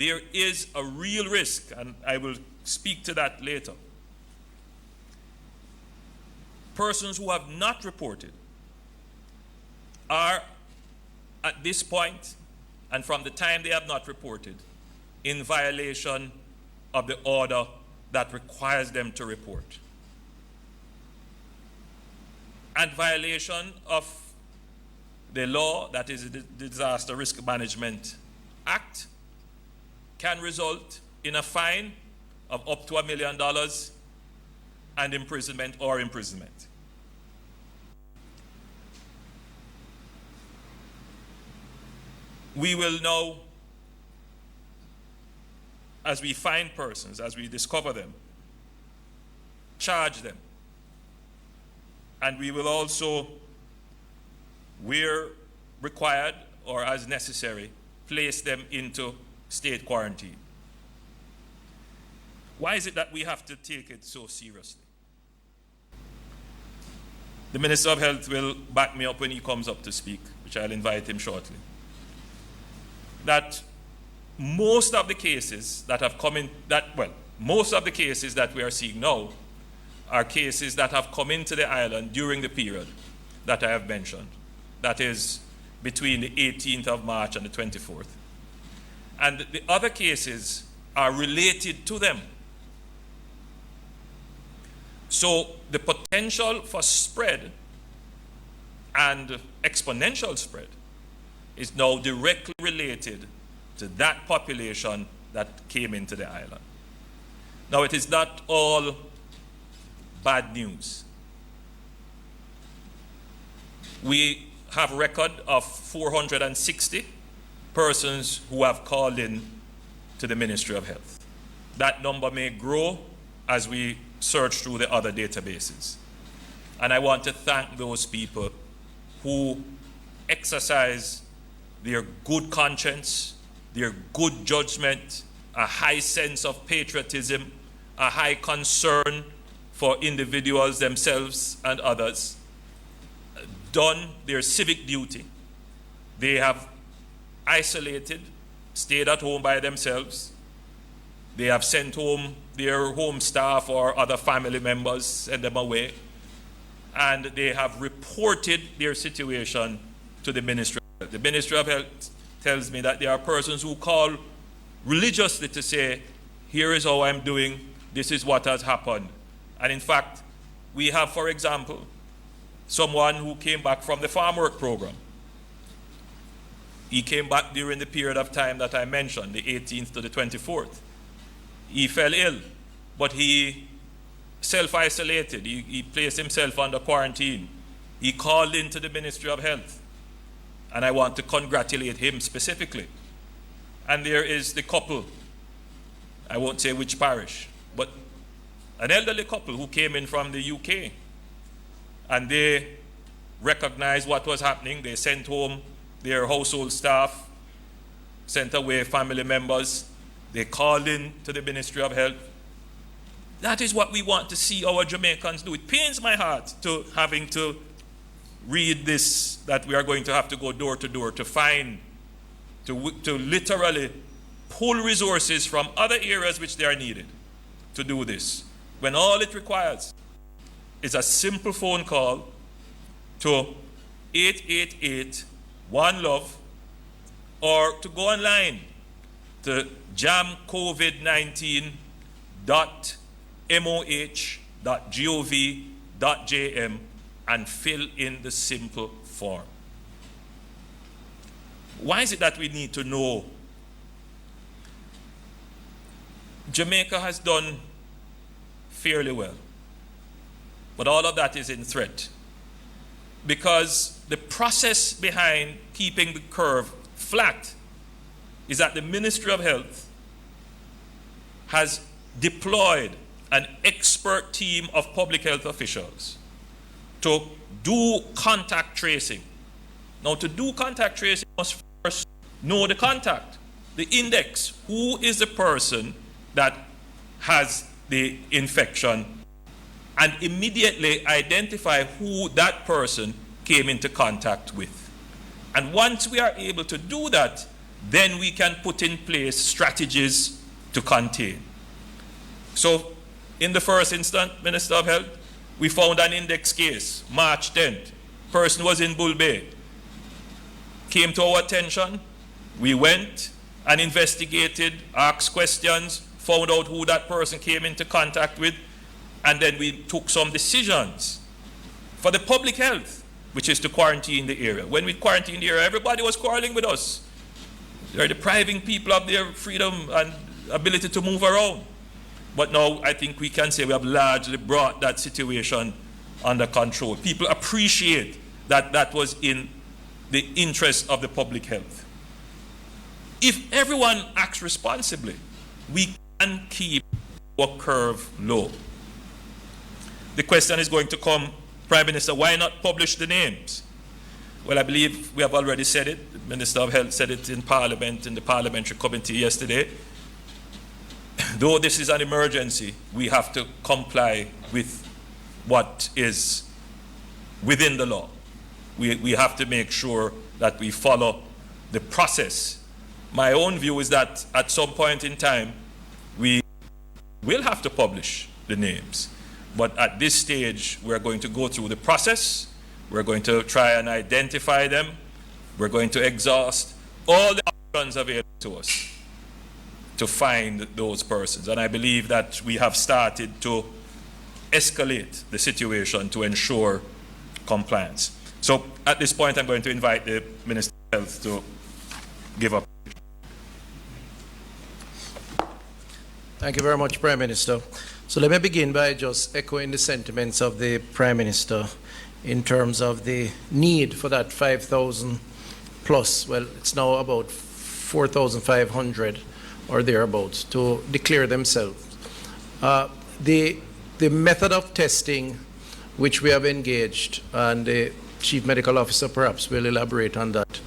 there is a real risk, and I will speak to that later. Persons who have not reported are, at this point, and from the time they have not reported, in violation of the order that requires them to report, and violation of the law, that is the Disaster Risk Management Act, can result in a fine of up to $1 million and imprisonment or imprisonment. We will now, as we find persons, as we discover them, charge them. And we will also, where required or as necessary, place them into state quarantine. Why is it that we have to take it so seriously? The Minister of Health will back me up when he comes up to speak, which I'll invite him shortly. That most of the cases that have come in, most of the cases that we are seeing now are cases that have come into the island during the period that I have mentioned. That is between the 18th of March and the 24th. And the other cases are related to them. So the potential for spread and exponential spread is now directly related to that population that came into the island. Now, it is not all bad news. We have a record of 460 persons who have called in to the Ministry of Health. That number may grow as we search through the other databases. And I want to thank those people who exercise their good conscience, their good judgment, a high sense of patriotism, a high concern for individuals themselves and others, done their civic duty. They have isolated, stayed at home by themselves. They have sent home their home staff or other family members, sent them away. And they have reported their situation to the Ministry of Health. The Ministry of Health tells me that there are persons who call religiously to say, here is how I'm doing, this is what has happened. And in fact, we have, for example, someone who came back from the farm work program. He came back during the period of time that I mentioned, the 18th to the 24th. He fell ill, but he self-isolated. He placed himself under quarantine. He called into the Ministry of Health. And I want to congratulate him specifically. And there is the couple, I won't say which parish, but an elderly couple who came in from the UK. And they recognized what was happening. They sent home their household staff, sent away family members. They called in to the Ministry of Health. That is what we want to see our Jamaicans do. It pains my heart to having to read this, that we are going to have to go door to door to find, to literally pull resources from other areas which they are needed to do this, when all it requires is a simple phone call to 888-1-LOVE, or to go online to jamcovid19.moh.gov.jm and fill in the simple form. Why is it that we need to know? Jamaica has done fairly well, but all of that is in threat because the process behind keeping the curve flat is that the Ministry of Health has deployed an expert team of public health officials to do contact tracing. Now, to do contact tracing, you must first know the contact, the index. Who is the person that has the infection? And immediately identify who that person came into contact with. And once we are able to do that, then we can put in place strategies to contain. So, in the first instance, Minister of Health, we found an index case, March 10th. Person was in Bull Bay. Came to our attention. We went and investigated, asked questions, found out who that person came into contact with, and then we took some decisions for the public health, which is to quarantine the area. When we quarantined the area, everybody was quarreling with us. They're depriving people of their freedom and ability to move around. But now I think we can say we have largely brought that situation under control. People appreciate that that was in the interest of the public health. If everyone acts responsibly, we can keep our curve low. The question is going to come, Prime Minister, why not publish the names? Well, I believe we have already said it. The Minister of Health said it in Parliament, in the Parliamentary Committee yesterday. Though this is an emergency, we have to comply with what is within the law. We have to make sure that we follow the process. My own view is that at some point in time, we will have to publish the names. But at this stage, we're going to go through the process. We're going to try and identify them. We're going to exhaust all the options available to us to find those persons. And I believe that we have started to escalate the situation to ensure compliance. So at this point, I'm going to invite the Minister of Health to give up. Thank you very much, Prime Minister. So let me begin by just echoing the sentiments of the Prime Minister in terms of the need for that 5,000 plus, well, it's now about 4,500 or thereabouts, to declare themselves. The method of testing which we have engaged, and the Chief Medical Officer perhaps will elaborate on that,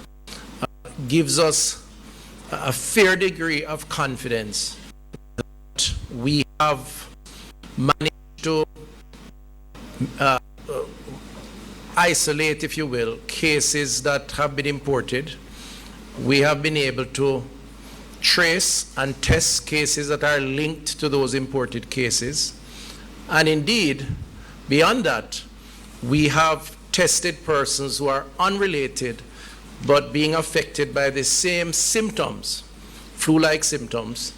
gives us a fair degree of confidence that we have managed to isolate, if you will, cases that have been imported. We have been able to trace and test cases that are linked to those imported cases. And indeed, beyond that, we have tested persons who are unrelated but being affected by the same symptoms, flu-like symptoms,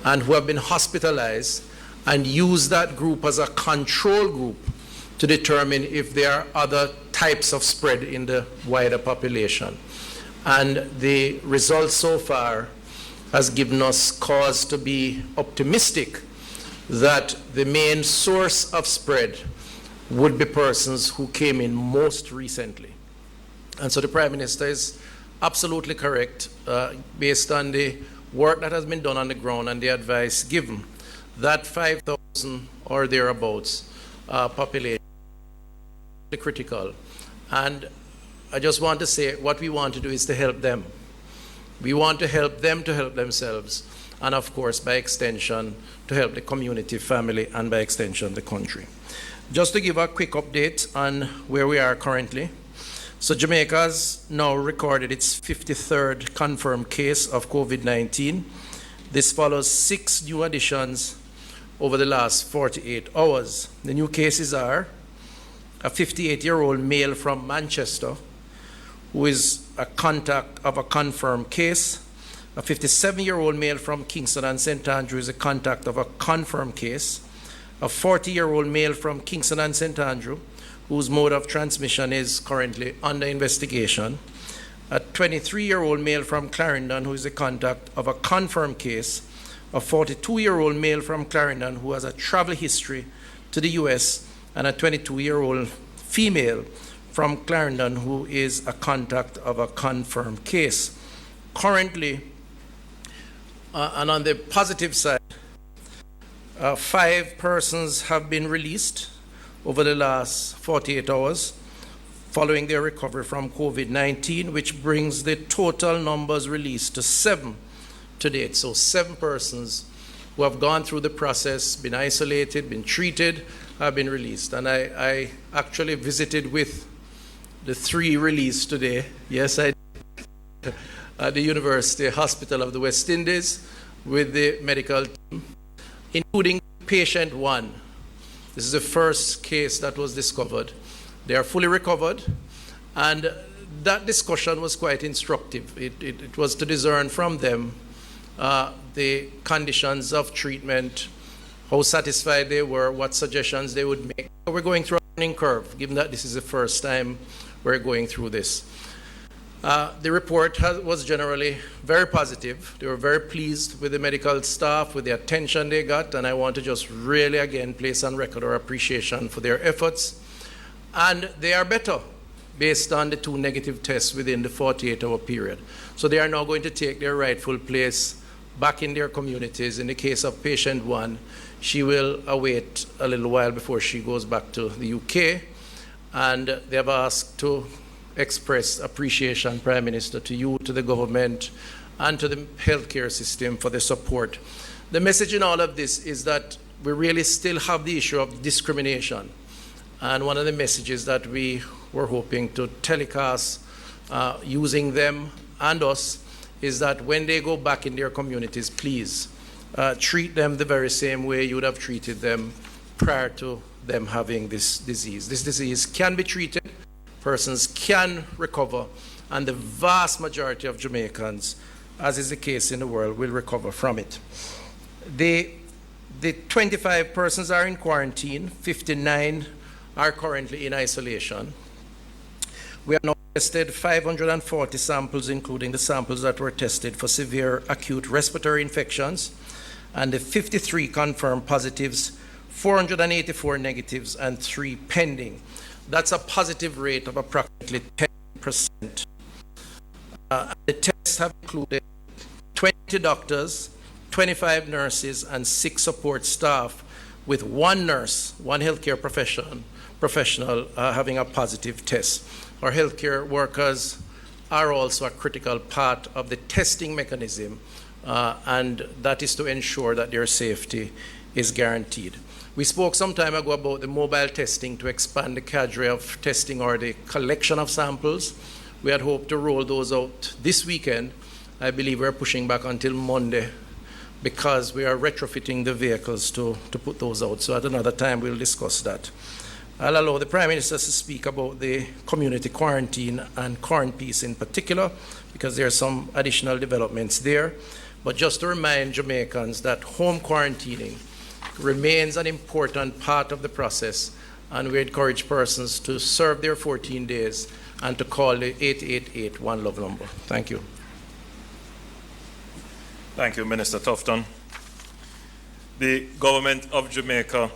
and who have been hospitalized, and use that group as a control group to determine if there are other types of spread in the wider population. And the results so far has given us cause to be optimistic that the main source of spread would be persons who came in most recently. And so the Prime Minister is absolutely correct, based on the work that has been done on the ground and the advice given, that 5,000 or thereabouts population is critical. And I just want to say what we want to do is to help them. We want to help them to help themselves, and of course, by extension, to help the community, family, and by extension, the country. Just to give a quick update on where we are currently. So Jamaica has now recorded its 53rd confirmed case of COVID-19. This follows 6 new additions over the last 48 hours. The new cases are a 58-year-old male from Manchester, who is a contact of a confirmed case. A 57-year-old male from Kingston and St. Andrew is a contact of a confirmed case. A 40-year-old male from Kingston and St. Andrew, whose mode of transmission is currently under investigation. A 23-year-old male from Clarendon, who is a contact of a confirmed case. A 42-year-old male from Clarendon who has a travel history to the US, and a 22-year-old female from Clarendon who is a contact of a confirmed case. Currently, and on the positive side, 5 persons have been released over the last 48 hours following their recovery from COVID-19, which brings the total numbers released to 7 to date. So 7 persons who have gone through the process, been isolated, been treated, have been released. And I actually visited with the 3 released today. Yes, I did. at the University Hospital of the West Indies with the medical team, including patient 1. This is the first case that was discovered. They are fully recovered, and that discussion was quite instructive. It was to discern from them the conditions of treatment, how satisfied they were, what suggestions they would make. We're going through a learning curve, given that this is the first time we're going through this. The report was generally very positive. They were very pleased with the medical staff, with the attention they got, and I want to just really again place on record our appreciation for their efforts. And they are better based on the 2 negative tests within the 48-hour period. So they are now going to take their rightful place back in their communities. In the case of patient 1, she will await a little while before she goes back to the UK, and they have asked to express appreciation, Prime Minister, to you, to the government, and to the healthcare system for the support. The message in all of this is that we really still have the issue of discrimination. And one of the messages that we were hoping to telecast using them and us is that when they go back in their communities, please treat them the very same way you would have treated them prior to them having this disease. This disease can be treated, persons can recover, and the vast majority of Jamaicans, as is the case in the world, will recover from it. The 25 persons are in quarantine, 59 are currently in isolation. We have now tested 540 samples, including the samples that were tested for severe acute respiratory infections, and the 53 confirmed positives, 484 negatives, and 3 pending. That's a positive rate of approximately 10%. The tests have included 20 doctors, 25 nurses, and 6 support staff, with 1 nurse, 1 healthcare professional having a positive test. Our healthcare workers are also a critical part of the testing mechanism, and that is to ensure that their safety is guaranteed. We spoke some time ago about the mobile testing to expand the cadre of testing or the collection of samples. We had hoped to roll those out this weekend. I believe we're pushing back until Monday because we are retrofitting the vehicles to put those out. So at another time, we'll discuss that. I'll allow the Prime Minister to speak about the community quarantine and corn piece in particular, because there are some additional developments there. But just to remind Jamaicans that home quarantining remains an important part of the process, and we encourage persons to serve their 14 days and to call the 888 One Love number. Thank you. Thank you, Minister Tufton. The government of Jamaica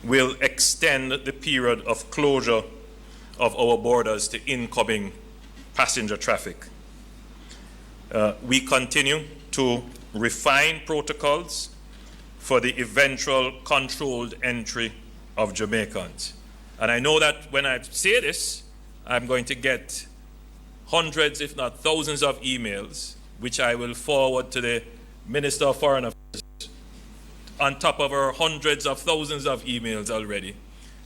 will extend the period of closure of our borders to incoming passenger traffic. We continue to refine protocols for the eventual controlled entry of Jamaicans. And I know that when I say this, I'm going to get hundreds, if not thousands, of emails, which I will forward to the Minister of Foreign Affairs, on top of our hundreds of thousands of emails already,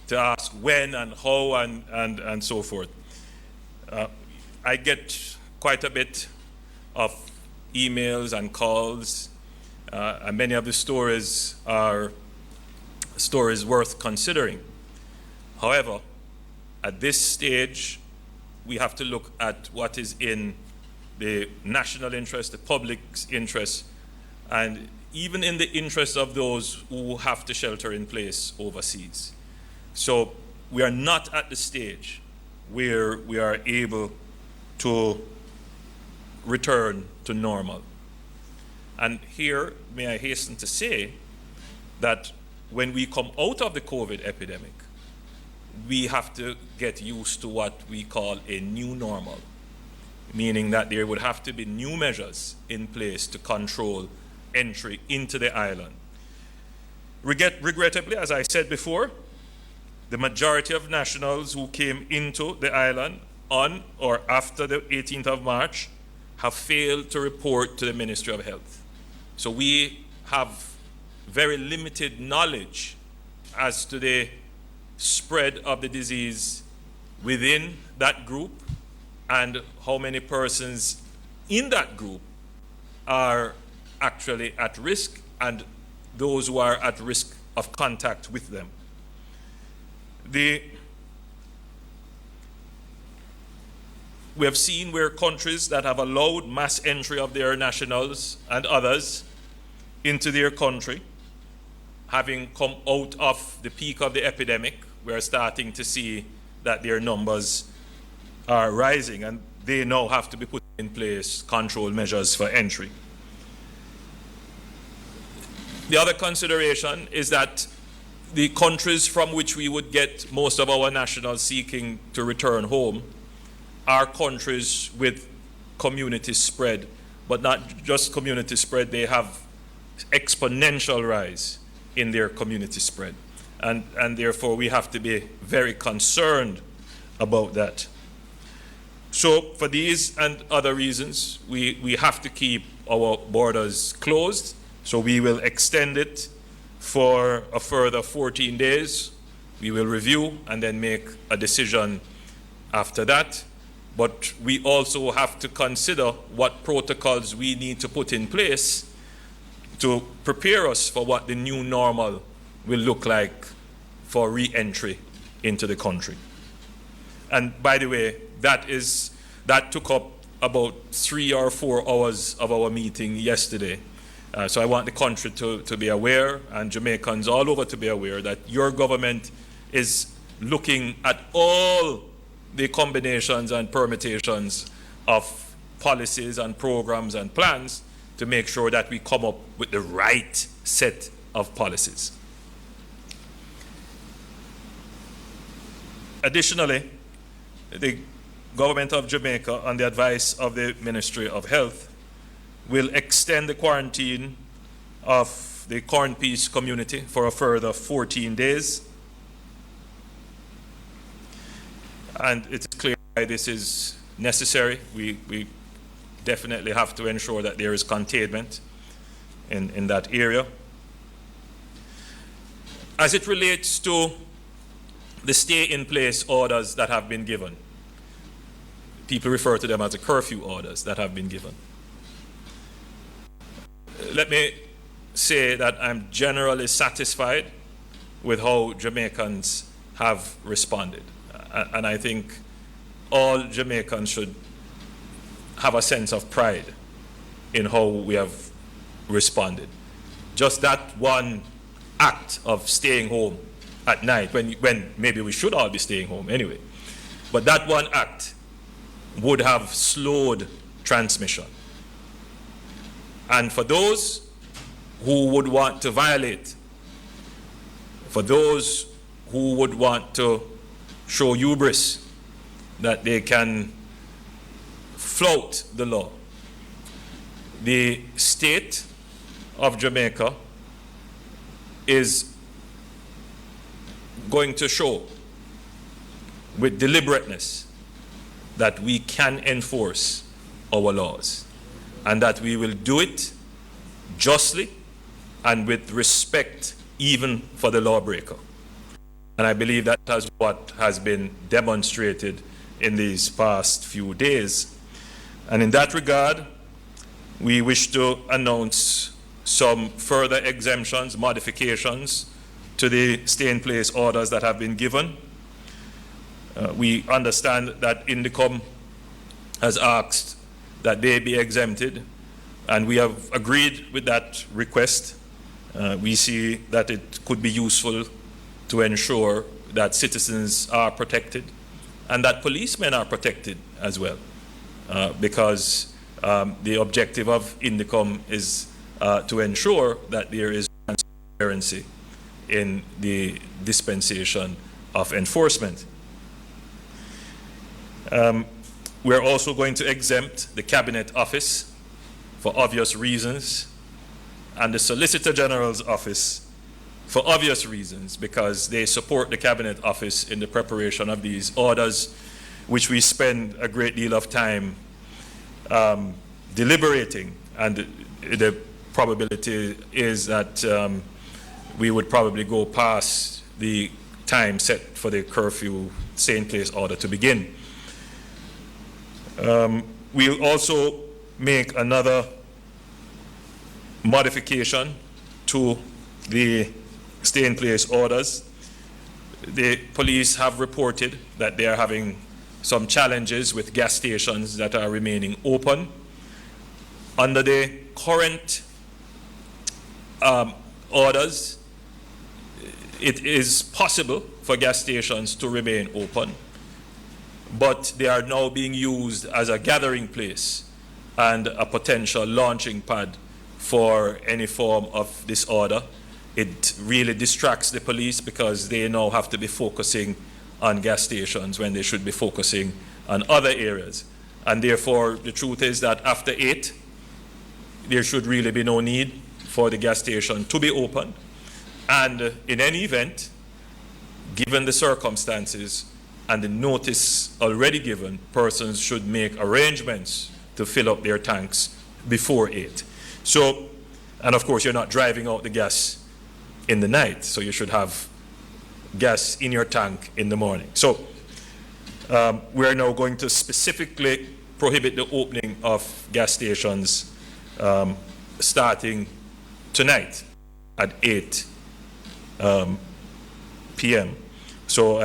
to ask when and how and so forth. I get quite a bit of emails and calls, and many of the stories are stories worth considering. However, at this stage, we have to look at what is in the national interest, the public's interest, and even in the interest of those who have to shelter in place overseas. So we are not at the stage where we are able to return to normal. And here, may I hasten to say that when we come out of the COVID epidemic, we have to get used to what we call a new normal, meaning that there would have to be new measures in place to control entry into the island. Regrettably, as I said before, the majority of nationals who came into the island on or after the 18th of March have failed to report to the Ministry of Health. So we have very limited knowledge as to the spread of the disease within that group and how many persons in that group are actually at risk and those who are at risk of contact with them. We have seen where countries that have allowed mass entry of their nationals and others into their country, having come out of the peak of the epidemic, we are starting to see that their numbers are rising, and they now have to be put in place control measures for entry. The other consideration is that the countries from which we would get most of our nationals seeking to return home are countries with community spread, but not just community spread, they have exponential rise in their community spread. And therefore we have to be very concerned about that. So for these and other reasons, we have to keep our borders closed. So we will extend it for a further 14 days. We will review and then make a decision after that. But we also have to consider what protocols we need to put in place to prepare us for what the new normal will look like for re-entry into the country. And by the way, that took up about 3 or 4 hours of our meeting yesterday. So I want the country to be aware, and Jamaicans all over to be aware, that your government is looking at all the combinations and permutations of policies and programs and plans to make sure that we come up with the right set of policies. Additionally, the government of Jamaica, on the advice of the Ministry of Health, will extend the quarantine of the Corn Peace community for a further 14 days. And it's clear why this is necessary. We definitely have to ensure that there is containment in that area. As it relates to the stay-in-place orders that have been given, people refer to them as the curfew orders that have been given. Let me say that I'm generally satisfied with how Jamaicans have responded. And I think all Jamaicans should have a sense of pride in how we have responded. Just that one act of staying home at night, when maybe we should all be staying home anyway, but that one act would have slowed transmission. And for those who would want to violate, for those who would want to show hubris that they can flout the law, the state of Jamaica is going to show with deliberateness that we can enforce our laws, and that we will do it justly and with respect even for the lawbreaker. And I believe that is what has been demonstrated in these past few days. And in that regard, we wish to announce some further exemptions, modifications to the stay-in-place orders that have been given. We understand that INDECOM has asked that they be exempted, and we have agreed with that request. We see that it could be useful to ensure that citizens are protected and that policemen are protected as well, because the objective of INDECOM is to ensure that there is transparency in the dispensation of enforcement. We're also going to exempt the Cabinet Office for obvious reasons, and the Solicitor General's Office for obvious reasons, because they support the Cabinet Office in the preparation of these orders, which we spend a great deal of time deliberating, and the probability is that we would probably go past the time set for the curfew stay-in-place order to begin. We'll also make another modification to the stay-in-place orders. The police have reported that they are having some challenges with gas stations that are remaining open. Under the current orders, it is possible for gas stations to remain open, but they are now being used as a gathering place and a potential launching pad for any form of disorder. It really distracts the police because they now have to be focusing on gas stations when they should be focusing on other areas. And therefore, the truth is that after 8, there should really be no need for the gas station to be open. And in any event, given the circumstances and the notice already given, persons should make arrangements to fill up their tanks before 8. So, and of course, you're not driving out the gas in the night, so you should have gas in your tank in the morning. So, we're now going to specifically prohibit the opening of gas stations starting tonight at 8 p.m. So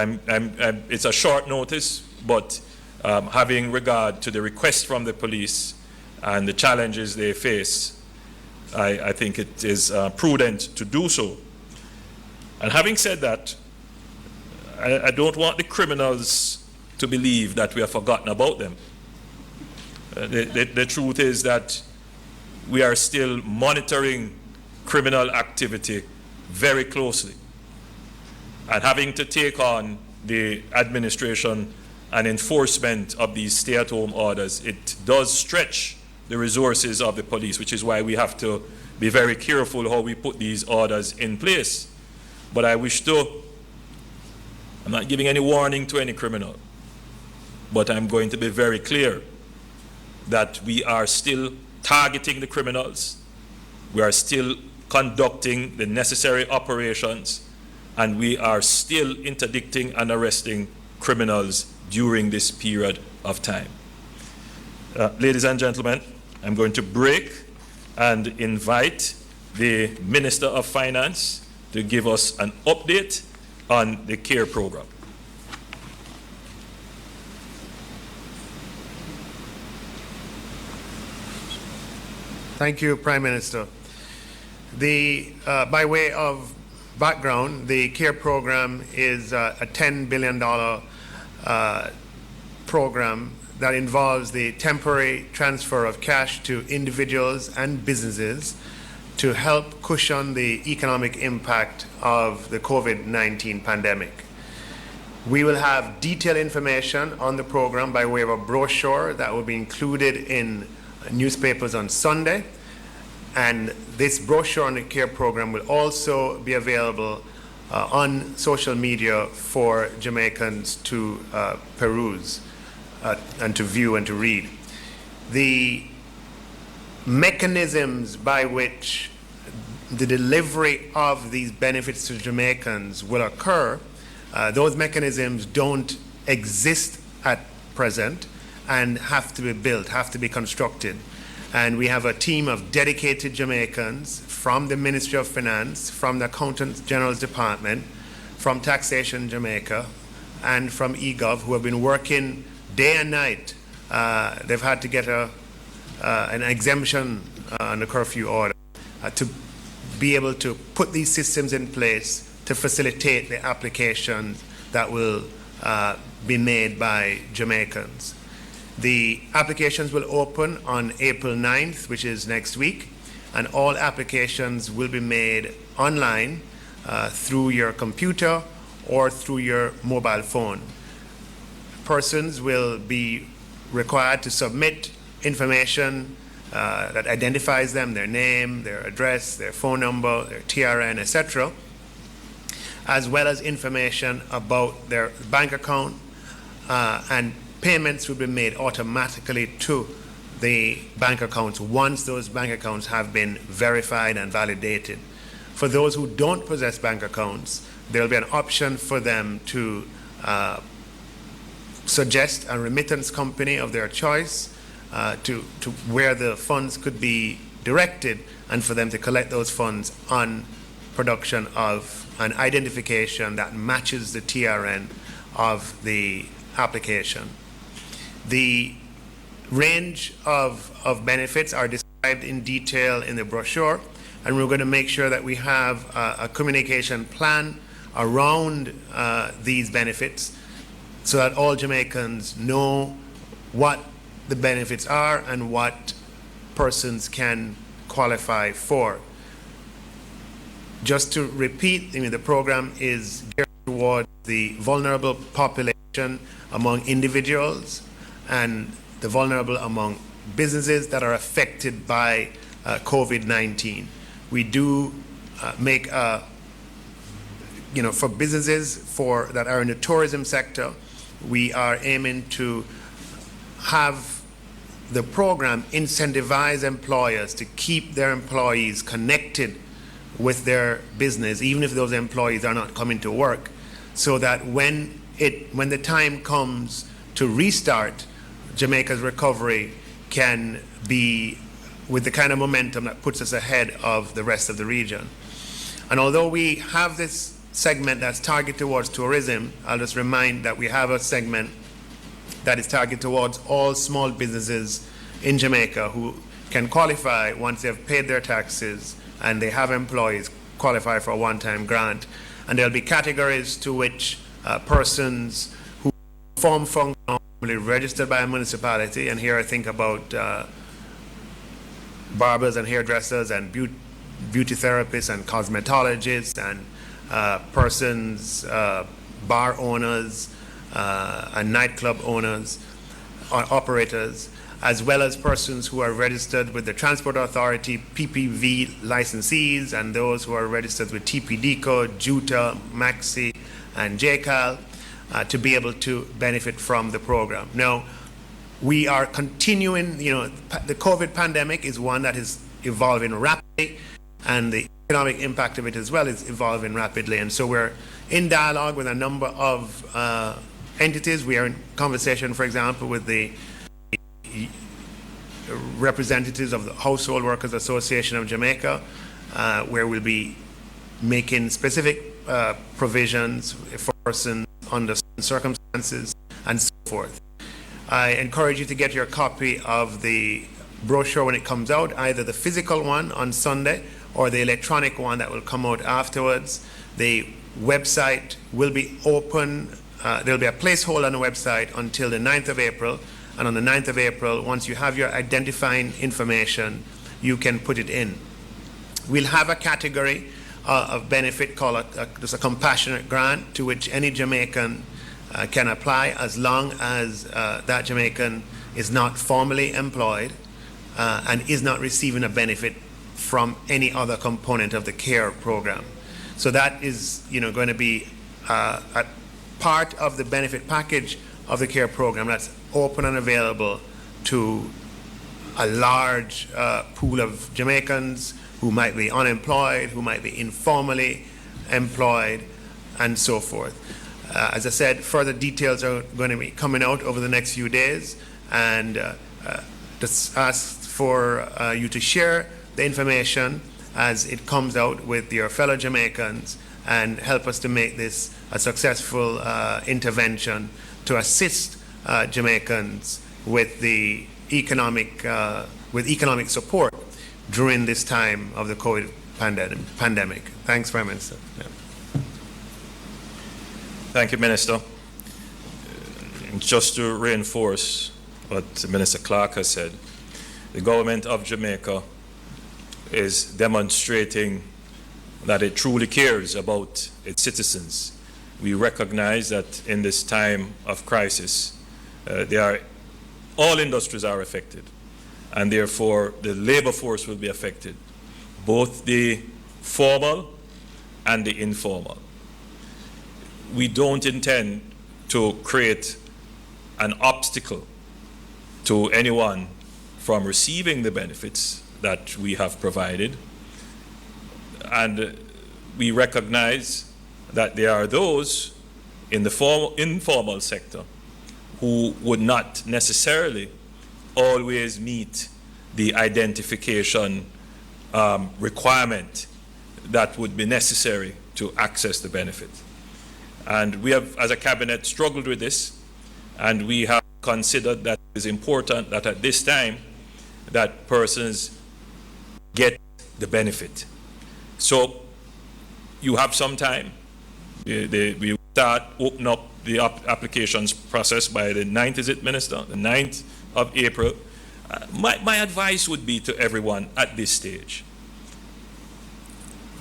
it's a short notice, but having regard to the request from the police and the challenges they face, I think it is prudent to do so. And having said that, I don't want the criminals to believe that we have forgotten about them. The truth is that we are still monitoring criminal activity very closely. And having to take on the administration and enforcement of these stay-at-home orders, it does stretch the resources of the police, which is why we have to be very careful how we put these orders in place. But I wish to, I'm not giving any warning to any criminal, but I'm going to be very clear that we are still targeting the criminals, we are still conducting the necessary operations, and we are still interdicting and arresting criminals during this period of time. Ladies and gentlemen, I'm going to break and invite the Minister of Finance to give us an update on the CARE program. Thank you, Prime Minister. By way of background, the CARE program is a $10 billion program that involves the temporary transfer of cash to individuals and businesses to help cushion the economic impact of the COVID-19 pandemic. We will have detailed information on the program by way of a brochure that will be included in newspapers on Sunday. And this brochure on the CARE program will also be available on social media for Jamaicans to peruse and to view and to read. The mechanisms by which the delivery of these benefits to Jamaicans will occur, those mechanisms don't exist at present and have to be built, have to be constructed. And we have a team of dedicated Jamaicans from the Ministry of Finance, from the Accountant General's Department, from Taxation Jamaica, and from Gov't who have been working day and night. They've had to get an exemption on the curfew order to be able to put these systems in place to facilitate the applications that will be made by Jamaicans. The applications will open on April 9th, which is next week, and all applications will be made online through your computer or through your mobile phone. Persons will be required to submit information that identifies them, their name, their address, their phone number, their TRN, etc., as well as information about their bank account, and payments will be made automatically to the bank accounts once those bank accounts have been verified and validated. For those who don't possess bank accounts, there will be an option for them to suggest a remittance company of their choice to where the funds could be directed, and for them to collect those funds on production of an identification that matches the TRN of the application. The range of benefits are described in detail in the brochure, and we're going to make sure that we have a communication plan around these benefits so that all Jamaicans know what the benefits are and what persons can qualify for. Just to repeat, the program is geared towards the vulnerable population among individuals and the vulnerable among businesses that are affected by COVID-19. We do make, for businesses that are in the tourism sector, we are aiming to have the program incentivize employers to keep their employees connected with their business, even if those employees are not coming to work, so that when the time comes to restart, Jamaica's recovery can be with the kind of momentum that puts us ahead of the rest of the region. And although we have this segment that's targeted towards tourism, I'll just remind that we have a segment that is targeted towards all small businesses in Jamaica who can qualify once they've paid their taxes and they have employees qualify for a one-time grant. And there'll be categories to which persons who perform functions registered by a municipality, and here I think about barbers and hairdressers and beauty therapists and cosmetologists and persons, bar owners and nightclub owners or operators, as well as persons who are registered with the Transport Authority, PPV licensees, and those who are registered with TPDCO, JUTA, MAXI, and JCAL, to be able to benefit from the program. Now, we are continuing, the COVID pandemic is one that is evolving rapidly, and the economic impact of it as well is evolving rapidly. And so we're in dialogue with a number of entities. We are in conversation, for example, with the representatives of the Household Workers Association of Jamaica, where we'll be making specific provisions for persons under certain circumstances and so forth. I encourage you to get your copy of the brochure when it comes out, either the physical one on Sunday or the electronic one that will come out afterwards. The website will be open. There'll be a placeholder on the website until the 9th of April. And on the 9th of April, once you have your identifying information, you can put it in. We'll have a category of benefit called just a compassionate grant, to which any Jamaican can apply as long as that Jamaican is not formally employed and is not receiving a benefit from any other component of the CARE program. So that is going to be a part of the benefit package of the CARE program that's open and available to a large pool of Jamaicans who might be unemployed, who might be informally employed, and so forth. As I said, further details are going to be coming out over the next few days, and just ask for you to share the information as it comes out with your fellow Jamaicans and help us to make this a successful intervention to assist Jamaicans with the economic support during this time of the COVID pandemic. Thanks, Prime Minister. Yeah. Thank you, Minister. Just to reinforce what Minister Clark has said, the government of Jamaica is demonstrating that it truly cares about its citizens. We recognize that in this time of crisis, all industries are affected, and therefore the labor force will be affected, both the formal and the informal. We don't intend to create an obstacle to anyone from receiving the benefits that we have provided, and we recognize that there are those in the informal sector who would not necessarily always meet the identification requirement that would be necessary to access the benefit. And we have, as a cabinet, struggled with this, and we have considered that it is important that at this time that persons get the benefit. So you have some time. We start open up the applications process by the 9th, is it, Minister? The 9th of April. My advice would be to everyone at this stage,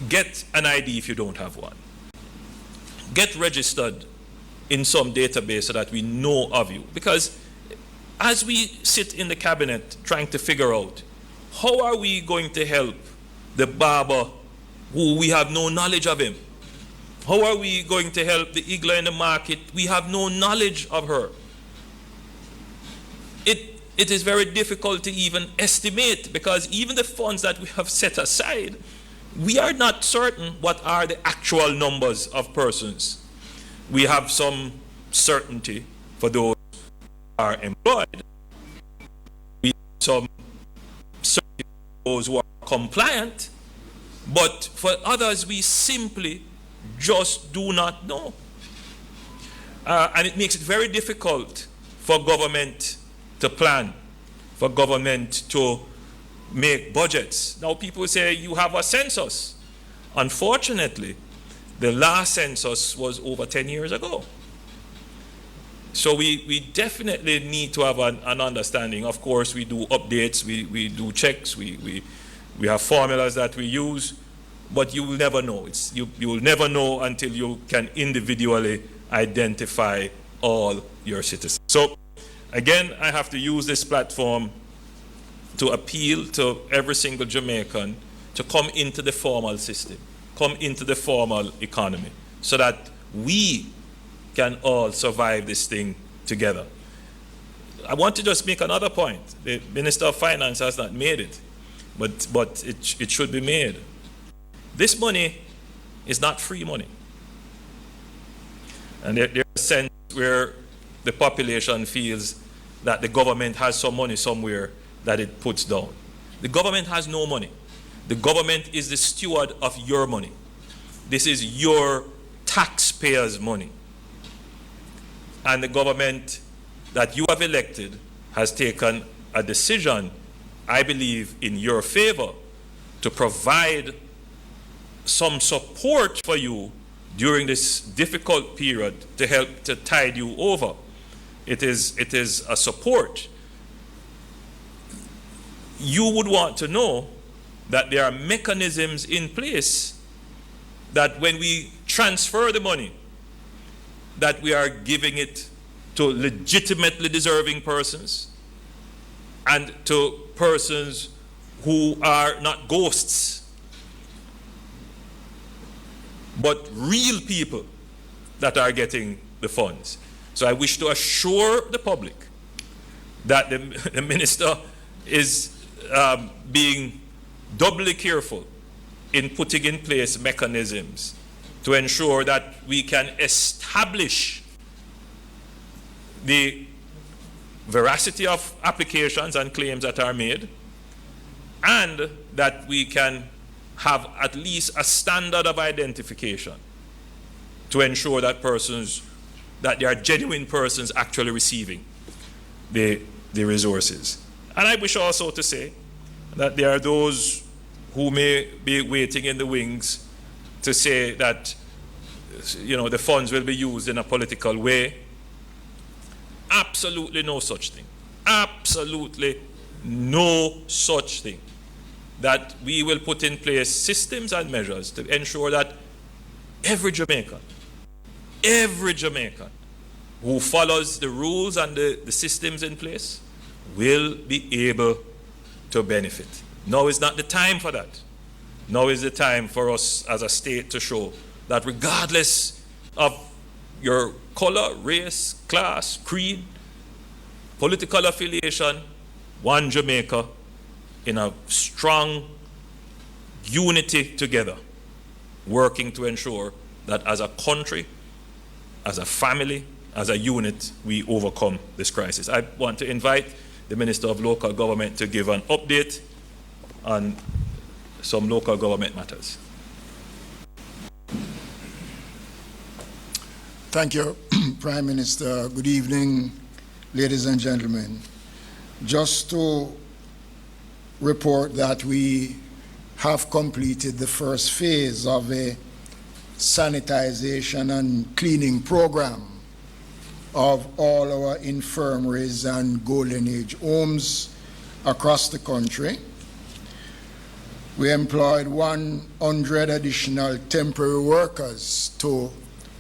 get an ID if you don't have one. Get registered in some database so that we know of you. Because as we sit in the cabinet trying to figure out how are we going to help the barber who we have no knowledge of him? How are we going to help the igler in the market? We have no knowledge of her. It is very difficult to even estimate, because even the funds that we have set aside, we are not certain what are the actual numbers of persons. We have some certainty for those who are employed. We have some certainty for those who are compliant. But for others, we simply just do not know. And it makes it very difficult for government to plan, for government to make budgets. Now people say you have a census. Unfortunately, the last census was over 10 years ago. So we definitely need to have an understanding. Of course, we do updates, we do checks, we have formulas that we use, but you will never know. You will never know until you can individually identify all your citizens. So again, I have to use this platform to appeal to every single Jamaican to come into the formal system, come into the formal economy, so that we can all survive this thing together. I want to just make another point. The Minister of Finance has not made it, but it should be made. This money is not free money. And there's a sense where the population feels that the government has some money somewhere that it puts down. The government has no money. The government is the steward of your money. This is your taxpayers' money. And the government that you have elected has taken a decision, I believe, in your favor to provide some support for you during this difficult period to help to tide you over. It is a support. You would want to know that there are mechanisms in place that when we transfer the money, that we are giving it to legitimately deserving persons and to persons who are not ghosts, but real people that are getting the funds. So I wish to assure the public that the minister is being doubly careful in putting in place mechanisms to ensure that we can establish the veracity of applications and claims that are made, and that we can have at least a standard of identification to ensure that there are genuine persons actually receiving the resources. And I wish also to say that there are those who may be waiting in the wings to say that, the funds will be used in a political way. Absolutely no such thing. Absolutely no such thing. That we will put in place systems and measures to ensure that every Jamaican who follows the rules and the systems in place will be able to benefit. Now is not the time for that. Now is the time for us as a state to show that regardless of your color, race, class, creed, political affiliation, one Jamaica in a strong unity together, working to ensure that as a country, as a family, as a unit, we overcome this crisis. I want to invite the Minister of Local Government to give an update on some local government matters. Thank you, Prime Minister. Good evening, ladies and gentlemen. Just to report that we have completed the first phase of a sanitization and cleaning program of all our infirmaries and golden age homes across the country. We employed 100 additional temporary workers to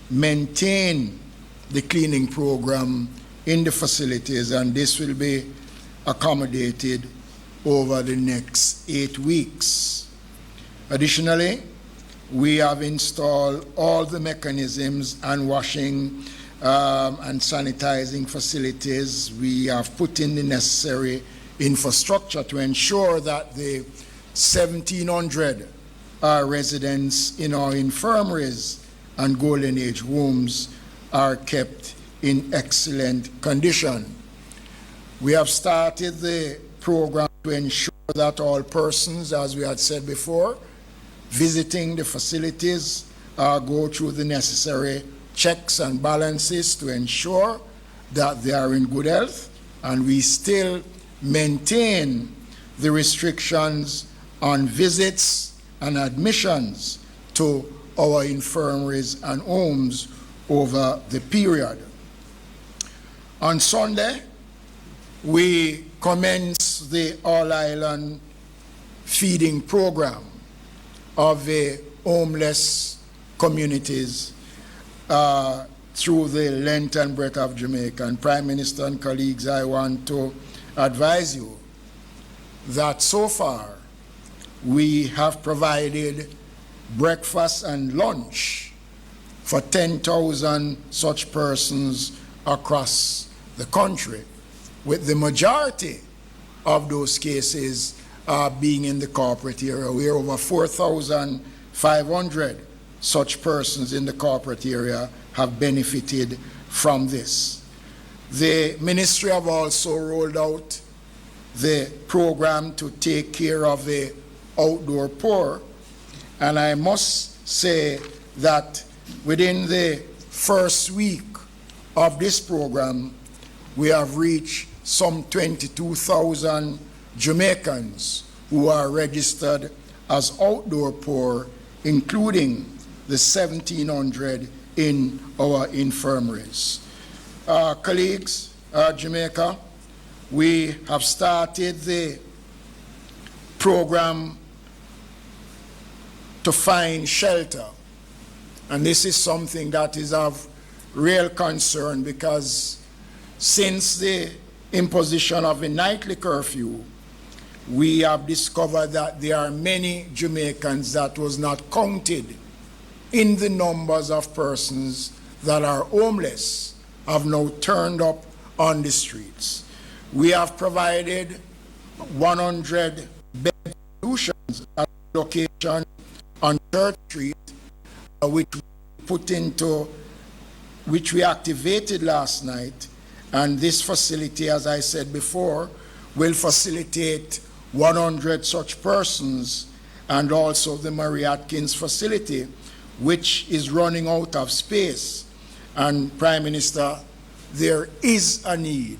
maintain the cleaning program in the facilities, and this will be accommodated over the next 8 weeks. Additionally, we have installed all the mechanisms and washing and sanitizing facilities. We have put in the necessary infrastructure to ensure that the 1,700 residents in our infirmaries and golden age homes are kept in excellent condition. We have started the program to ensure that all persons, as we had said before, visiting the facilities go through the necessary checks and balances to ensure that they are in good health, and we still maintain the restrictions on visits and admissions to our infirmaries and homes over the period. On Sunday, we commenced the all-island feeding program of the homeless communities through the length and breadth of Jamaica. And Prime Minister and colleagues, I want to advise you that so far we have provided breakfast and lunch for 10,000 such persons across the country, with the majority of those cases being in the corporate area. We are over 4,500 such persons in the corporate area have benefited from this. The ministry have also rolled out the program to take care of the outdoor poor, and I must say that within the first week of this program, we have reached some 22,000 Jamaicans who are registered as outdoor poor, including the 1,700 in our infirmaries. Colleagues, Jamaica, we have started the program to find shelter. And this is something that is of real concern, because since the imposition of a nightly curfew, we have discovered that there are many Jamaicans that was not counted in the numbers of persons that are homeless have now turned up on the streets. We have provided 100 bed solutions at location on Church Street, which we activated last night, and this facility, as I said before, will facilitate 100 such persons, and also the Mary Atkins facility, which is running out of space. And Prime Minister, there is a need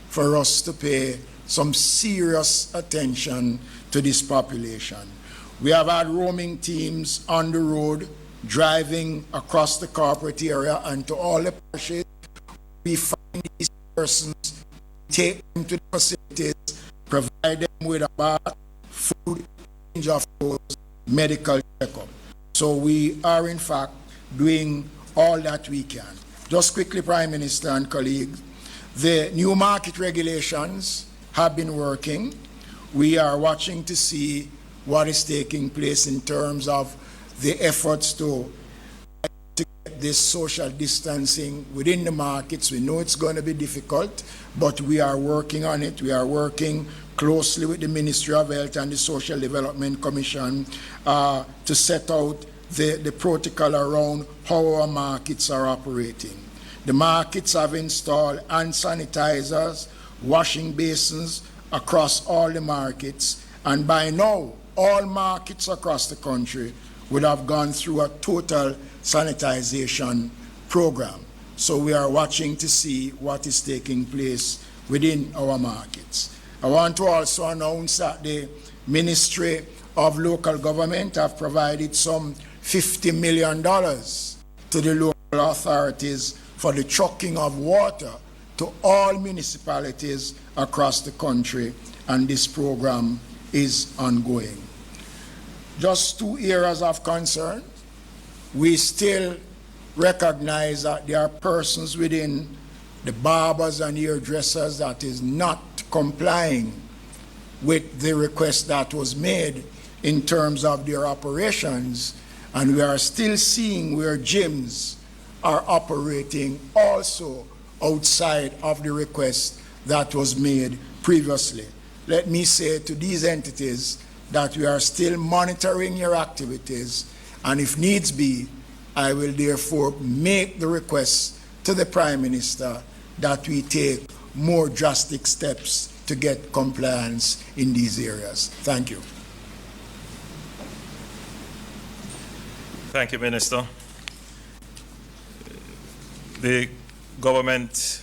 for us to pay some serious attention to this population. We have had roaming teams on the road, driving across the corporate area and to all the parishes. We find these persons, take them to the facilities, provide them with a bath, food, change of clothes, medical checkup. So we are in fact doing all that we can. Just quickly, Prime Minister and colleagues, the new market regulations have been working. We are watching to see what is taking place in terms of the efforts to get this social distancing within the markets. We know it's going to be difficult, but we are working on it. We are working closely with the Ministry of Health and the Social Development Commission to set out the protocol around how our markets are operating. The markets have installed hand sanitizers, washing basins across all the markets, and by now, all markets across the country would have gone through a total sanitization program. So we are watching to see what is taking place within our markets. I want to also announce that the Ministry of Local Government have provided some $50 million to the local authorities for the trucking of water to all municipalities across the country, and this program is ongoing. Just two areas of concern. We still recognize that there are persons within the barbers and hairdressers that is not complying with the request that was made in terms of their operations, and we are still seeing where gyms are operating also outside of the request that was made previously. Let me say to these entities that we are still monitoring your activities, and if needs be, I will therefore make the request to the Prime Minister that we take more drastic steps to get compliance in these areas. Thank you. Thank you, Minister. The government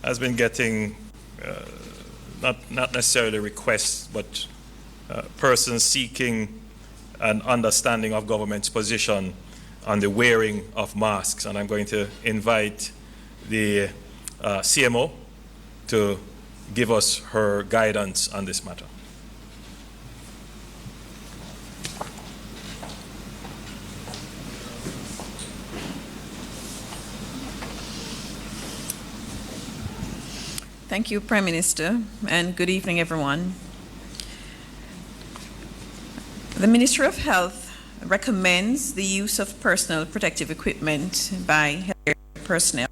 has been getting not necessarily requests, but persons seeking an understanding of government's position on the wearing of masks. And I'm going to invite the CMO to give us her guidance on this matter. Thank you, Prime Minister, and good evening, everyone. The Ministry of Health recommends the use of personal protective equipment by healthcare personnel.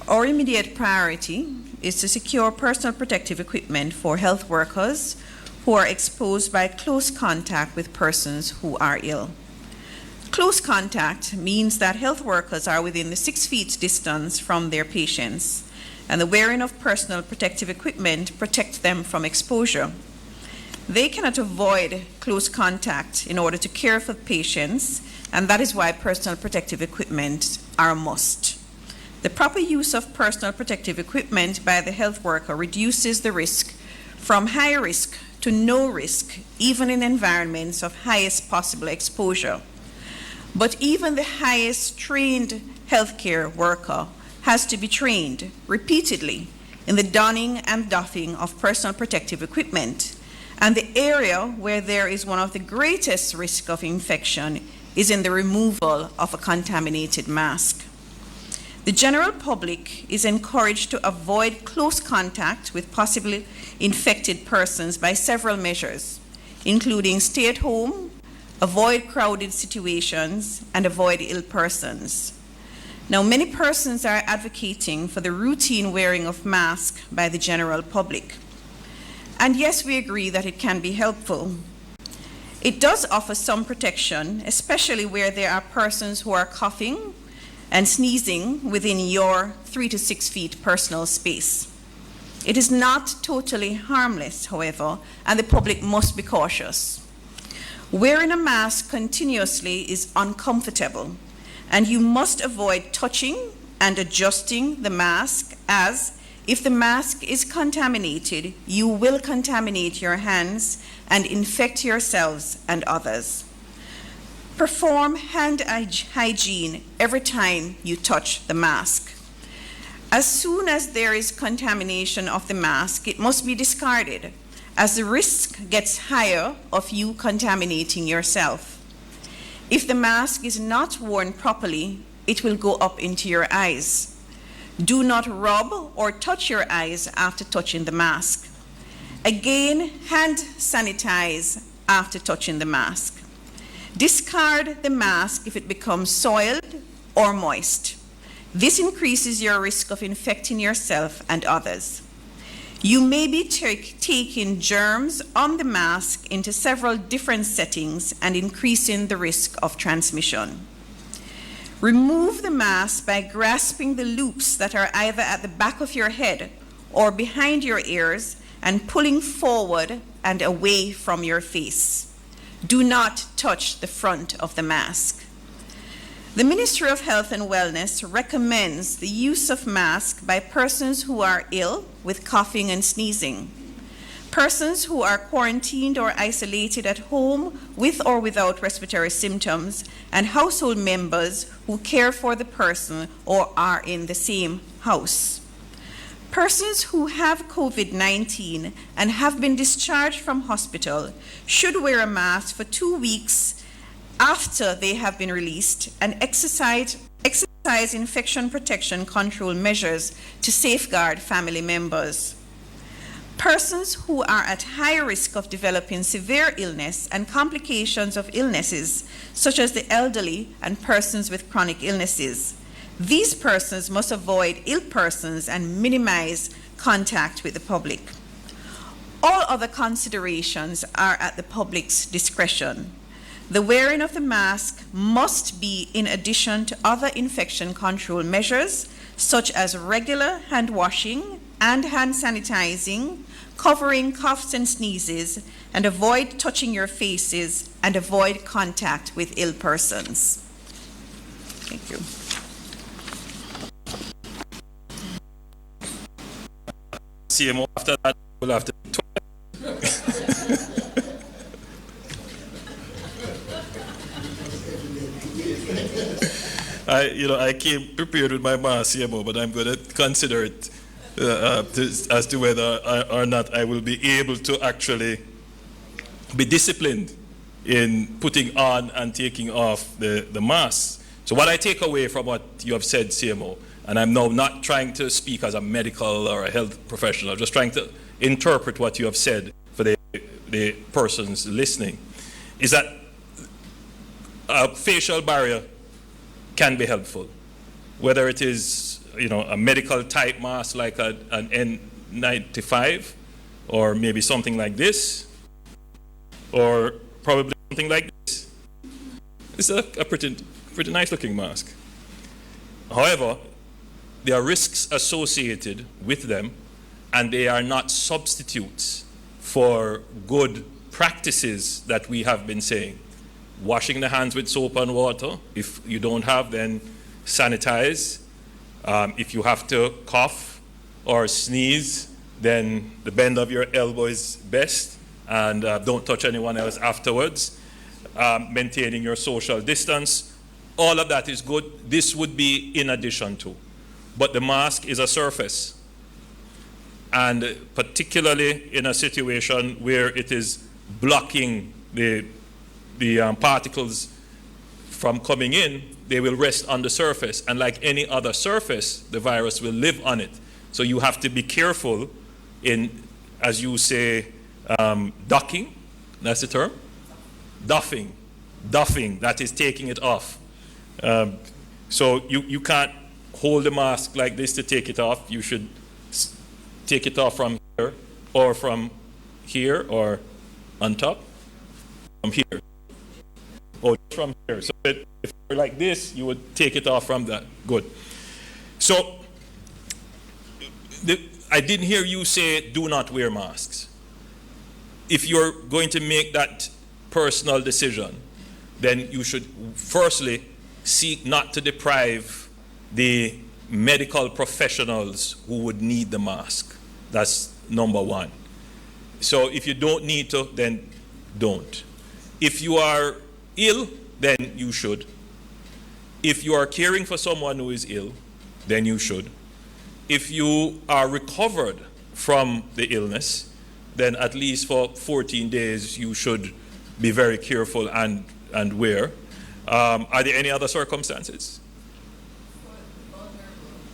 Our immediate priority is to secure personal protective equipment for health workers who are exposed by close contact with persons who are ill. Close contact means that health workers are within the 6 feet distance from their patients, and the wearing of personal protective equipment protects them from exposure. They cannot avoid close contact in order to care for patients, and that is why personal protective equipment are a must. The proper use of personal protective equipment by the health worker reduces the risk from high risk to no risk, even in environments of highest possible exposure. But even the highest trained healthcare worker has to be trained repeatedly in the donning and doffing of personal protective equipment. And the area where there is one of the greatest risk of infection is in the removal of a contaminated mask. The general public is encouraged to avoid close contact with possibly infected persons by several measures, including stay at home, avoid crowded situations, and avoid ill persons. Now, many persons are advocating for the routine wearing of masks by the general public. And yes, we agree that it can be helpful. It does offer some protection, especially where there are persons who are coughing and sneezing within your 3 to 6 feet personal space. It is not totally harmless, however, and the public must be cautious. Wearing a mask continuously is uncomfortable, and you must avoid touching and adjusting the mask, as if the mask is contaminated, you will contaminate your hands and infect yourselves and others. Perform hand hygiene every time you touch the mask. As soon as there is contamination of the mask, it must be discarded, as the risk gets higher of you contaminating yourself. If the mask is not worn properly, it will go up into your eyes. Do not rub or touch your eyes after touching the mask. Again, hand sanitize after touching the mask. Discard the mask if it becomes soiled or moist. This increases your risk of infecting yourself and others. You may be taking germs on the mask into several different settings and increasing the risk of transmission. Remove the mask by grasping the loops that are either at the back of your head or behind your ears and pulling forward and away from your face. Do not touch the front of the mask. The Ministry of Health and Wellness recommends the use of masks by persons who are ill with coughing and sneezing, persons who are quarantined or isolated at home with or without respiratory symptoms, and household members who care for the person or are in the same house. Persons who have COVID-19 and have been discharged from hospital should wear a mask for 2 weeks after they have been released and exercise infection protection control measures to safeguard family members. Persons who are at high risk of developing severe illness and complications of illnesses, such as the elderly and persons with chronic illnesses. These persons must avoid ill persons and minimize contact with the public. All other considerations are at the public's discretion. The wearing of the mask must be in addition to other infection control measures, such as regular hand washing and hand sanitizing, covering coughs and sneezes, and avoid touching your faces and avoid contact with ill persons. Thank you. CMO, after that, we'll have to. I came prepared with my mask, CMO, but I'm going to consider it as to whether or not I will be able to actually be disciplined in putting on and taking off the mask. So what I take away from what you have said, CMO, and I'm now not trying to speak as a medical or a health professional, I'm just trying to interpret what you have said for the persons listening, is that a facial barrier can be helpful, whether it is a medical type mask like an N95 or maybe something like this, or probably something like this. It's a pretty nice looking mask. However, there are risks associated with them, and they are not substitutes for good practices that we have been saying. Washing the hands with soap and water. If you don't have, then sanitize. If you have to cough or sneeze, then the bend of your elbow is best, and don't touch anyone else afterwards. Maintaining your social distance. All of that is good. This would be in addition to. But the mask is a surface. And particularly in a situation where it is blocking the particles from coming in, they will rest on the surface. And like any other surface, the virus will live on it. So you have to be careful in, as you say, docking. That's the term? Doffing. Doffing, that is taking it off. So you can't hold the mask like this to take it off. You should take it off from here, or from here, or on top, from here, or from here. So if you're like this, you would take it off from that. Good. So I didn't hear you say do not wear masks. If you're going to make that personal decision, then you should firstly seek not to deprive the medical professionals who would need the mask. That's number one. So if you don't need to, then don't. If you are ill, then you should. If you are caring for someone who is ill, then you should. If you are recovered from the illness, then at least for 14 days you should be very careful and wear. Are there any other circumstances?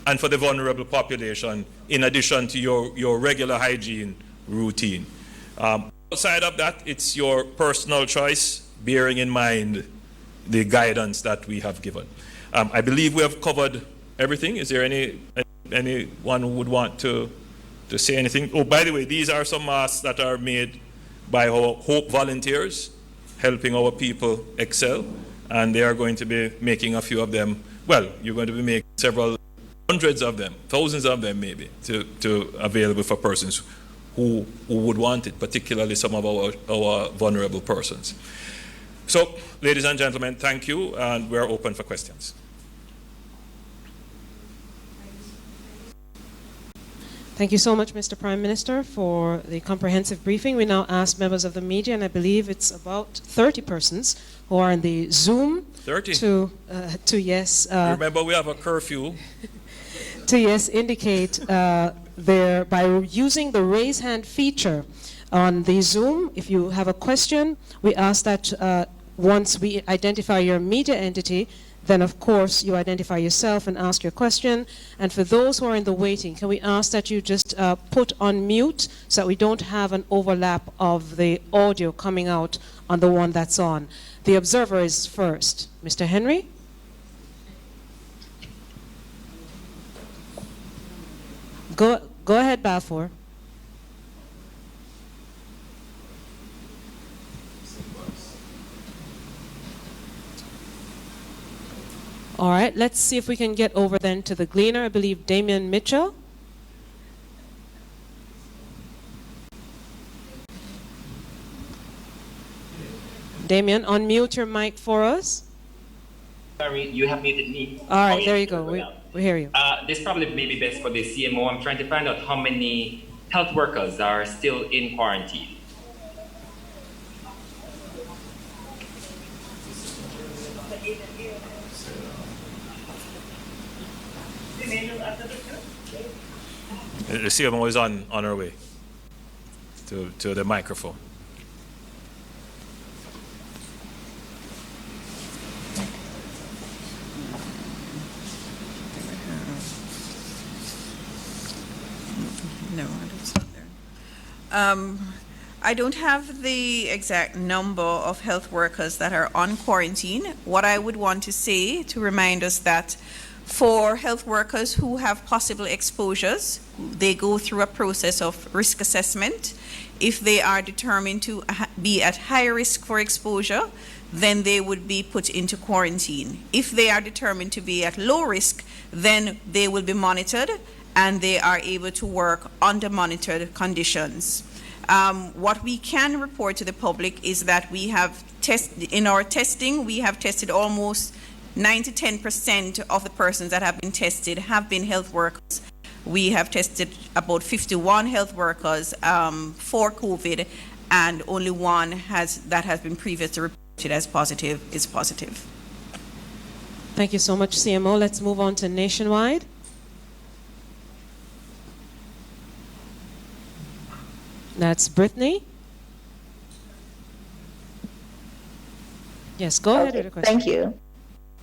And for the vulnerable population, in addition to your regular hygiene routine. Outside of that, it's your personal choice, bearing in mind the guidance that we have given. I believe we have covered everything. Is there anyone who would want to say anything? Oh, by the way, these are some masks that are made by our Hope volunteers, helping our people excel, and they are going to be making a few of them well, you're going to be making several hundreds of them, thousands of them maybe, to available for persons who would want it, particularly some of our vulnerable persons. So, ladies and gentlemen, thank you, and we're open for questions. Thank you so much, Mr. Prime Minister, for the comprehensive briefing. We now ask members of the media, and I believe it's about 30 persons who are in the Zoom 30. to yes. Remember, we have a curfew. To yes indicate there by using the raise hand feature on the Zoom. If you have a question, we ask that once we identify your media entity, then of course you identify yourself and ask your question. And for those who are in the waiting, can we ask that you just put on mute so that we don't have an overlap of the audio coming out on the one that's on. The observer is first. Mr. Henry? Go ahead, Balfour. All right, let's see if we can get over then to the Gleaner. I believe Damien Mitchell. Damien, unmute your mic for us. Sorry, you have muted me. All right, there you go. We hear you. This probably may be best for the CMO. I'm trying to find out how many health workers are still in quarantine. The CMO is on her way to the microphone. No, it's not there. I don't have the exact number of health workers that are on quarantine. What I would want to say to remind us that for health workers who have possible exposures, they go through a process of risk assessment. If they are determined to be at high risk for exposure, then they would be put into quarantine. If they are determined to be at low risk, then they will be monitored and they are able to work under monitored conditions. What we can report to the public is that we have in our testing, we have tested almost 9 to 10% of the persons that have been tested have been health workers. We have tested about 51 health workers for COVID, and only one that has been previously reported as positive is positive. Thank you so much, CMO. Let's move on to Nationwide. That's Brittany. Yes, go ahead with your question. Thank you.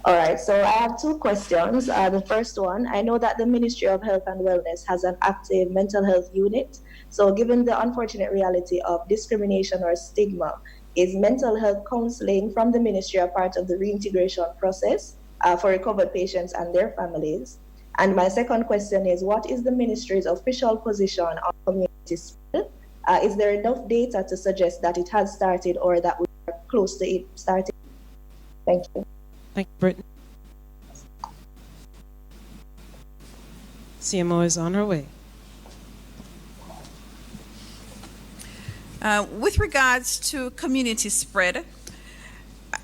All right, so I have two questions. The first one, I know that the Ministry of Health and Wellness has an active mental health unit. So given the unfortunate reality of discrimination or stigma, is mental health counseling from the ministry a part of the reintegration process for recovered patients and their families? And my second question is, what is the ministry's official position on community spread? Is there enough data to suggest that it has started or that we are close to it starting? Thank you. Thank you, Brittany. CMO is on her way. With regards to community spread,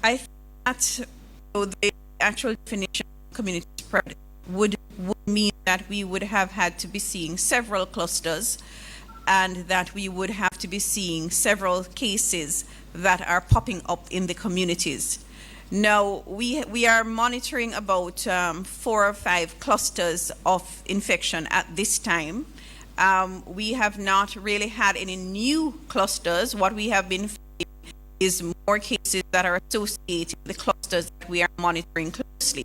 I think that the actual definition of community spread would mean that we would have had to be seeing several clusters and that we would have to be seeing several cases that are popping up in the communities. Now, we are monitoring about 4 or 5 clusters of infection at this time. We have not really had any new clusters. What we have been finding is more cases that are associated with the clusters that we are monitoring closely.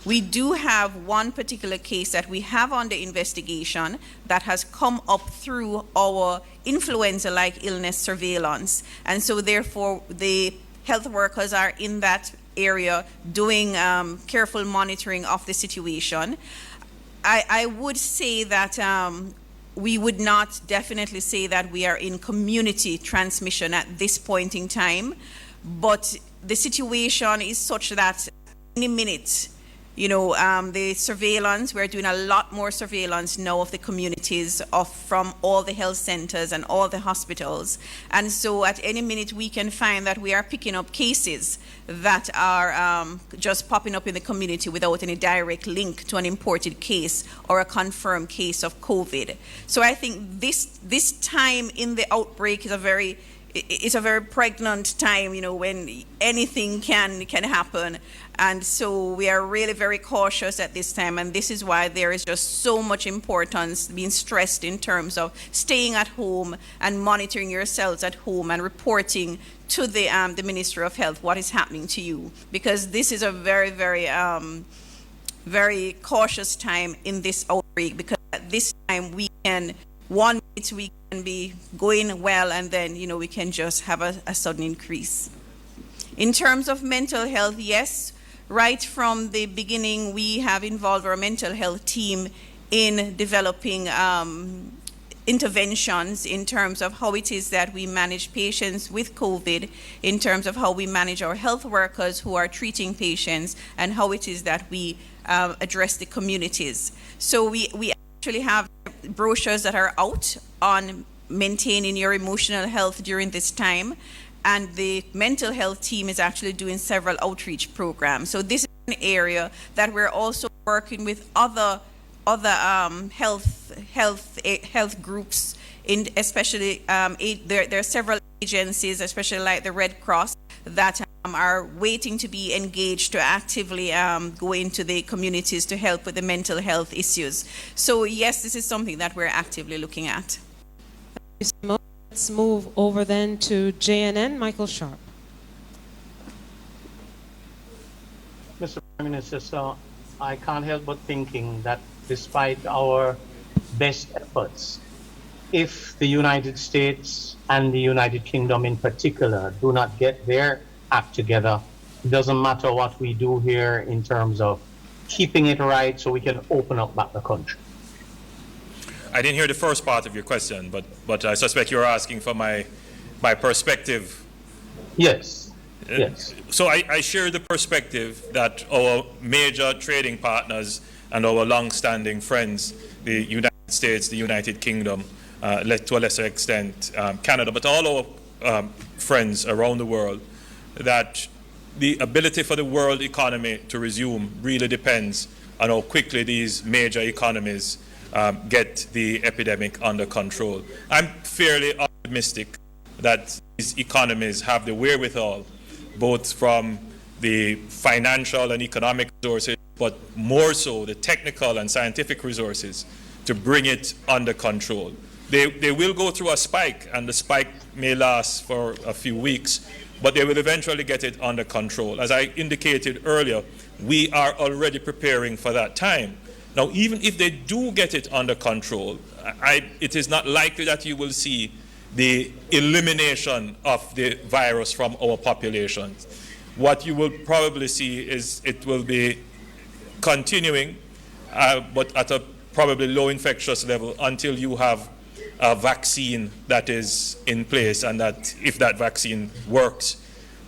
We do have one particular case that we have under investigation that has come up through our influenza-like illness surveillance. And so therefore, the health workers are in that area doing careful monitoring of the situation. I would say that we would not definitely say that we are in community transmission at this point in time, but the situation is such that any minute the surveillance. We're doing a lot more surveillance now of the communities from all the health centers and all the hospitals. And so at any minute we can find that we are picking up cases that are just popping up in the community without any direct link to an imported case or a confirmed case of COVID. So I think this time in the outbreak is a very pregnant time, when anything can happen. And so we are really very cautious at this time, and this is why there is just so much importance being stressed in terms of staying at home and monitoring yourselves at home and reporting to the Ministry of Health what is happening to you, because this is a very, very, very cautious time in this outbreak, because at this time we can be going well, and then we can just have a sudden increase. In terms of mental health, yes, right from the beginning we have involved our mental health team in developing interventions in terms of how it is that we manage patients with COVID, in terms of how we manage our health workers who are treating patients, and how it is that we address the communities. So we actually have brochures that are out on maintaining your emotional health during this time, and the mental health team is actually doing several outreach programs. So this is an area that we're also working with other health groups, especially there are several agencies, especially like the Red Cross, that are waiting to be engaged to actively go into the communities to help with the mental health issues. So yes, this is something that we're actively looking at. Let's move over then to JNN, Michael Sharp. Mr. Prime Minister, so I can't help but thinking that despite our best efforts, if the United States and the United Kingdom in particular do not get their act together, it doesn't matter what we do here in terms of keeping it right so we can open up back the country. I didn't hear the first part of your question, but I suspect you're asking for my perspective. Yes. Yes. So I share the perspective that our major trading partners and our long-standing friends, the United States, the United Kingdom, to a lesser extent Canada, but all our friends around the world, that the ability for the world economy to resume really depends on how quickly these major economies get the epidemic under control. I'm fairly optimistic that these economies have the wherewithal, both from the financial and economic resources, but more so the technical and scientific resources, to bring it under control. They will go through a spike, and the spike may last for a few weeks, but they will eventually get it under control. As I indicated earlier, we are already preparing for that time. Now, even if they do get it under control, it is not likely that you will see the elimination of the virus from our population. What you will probably see is it will be continuing, but at a probably low infectious level until you have a vaccine that is in place, and that if that vaccine works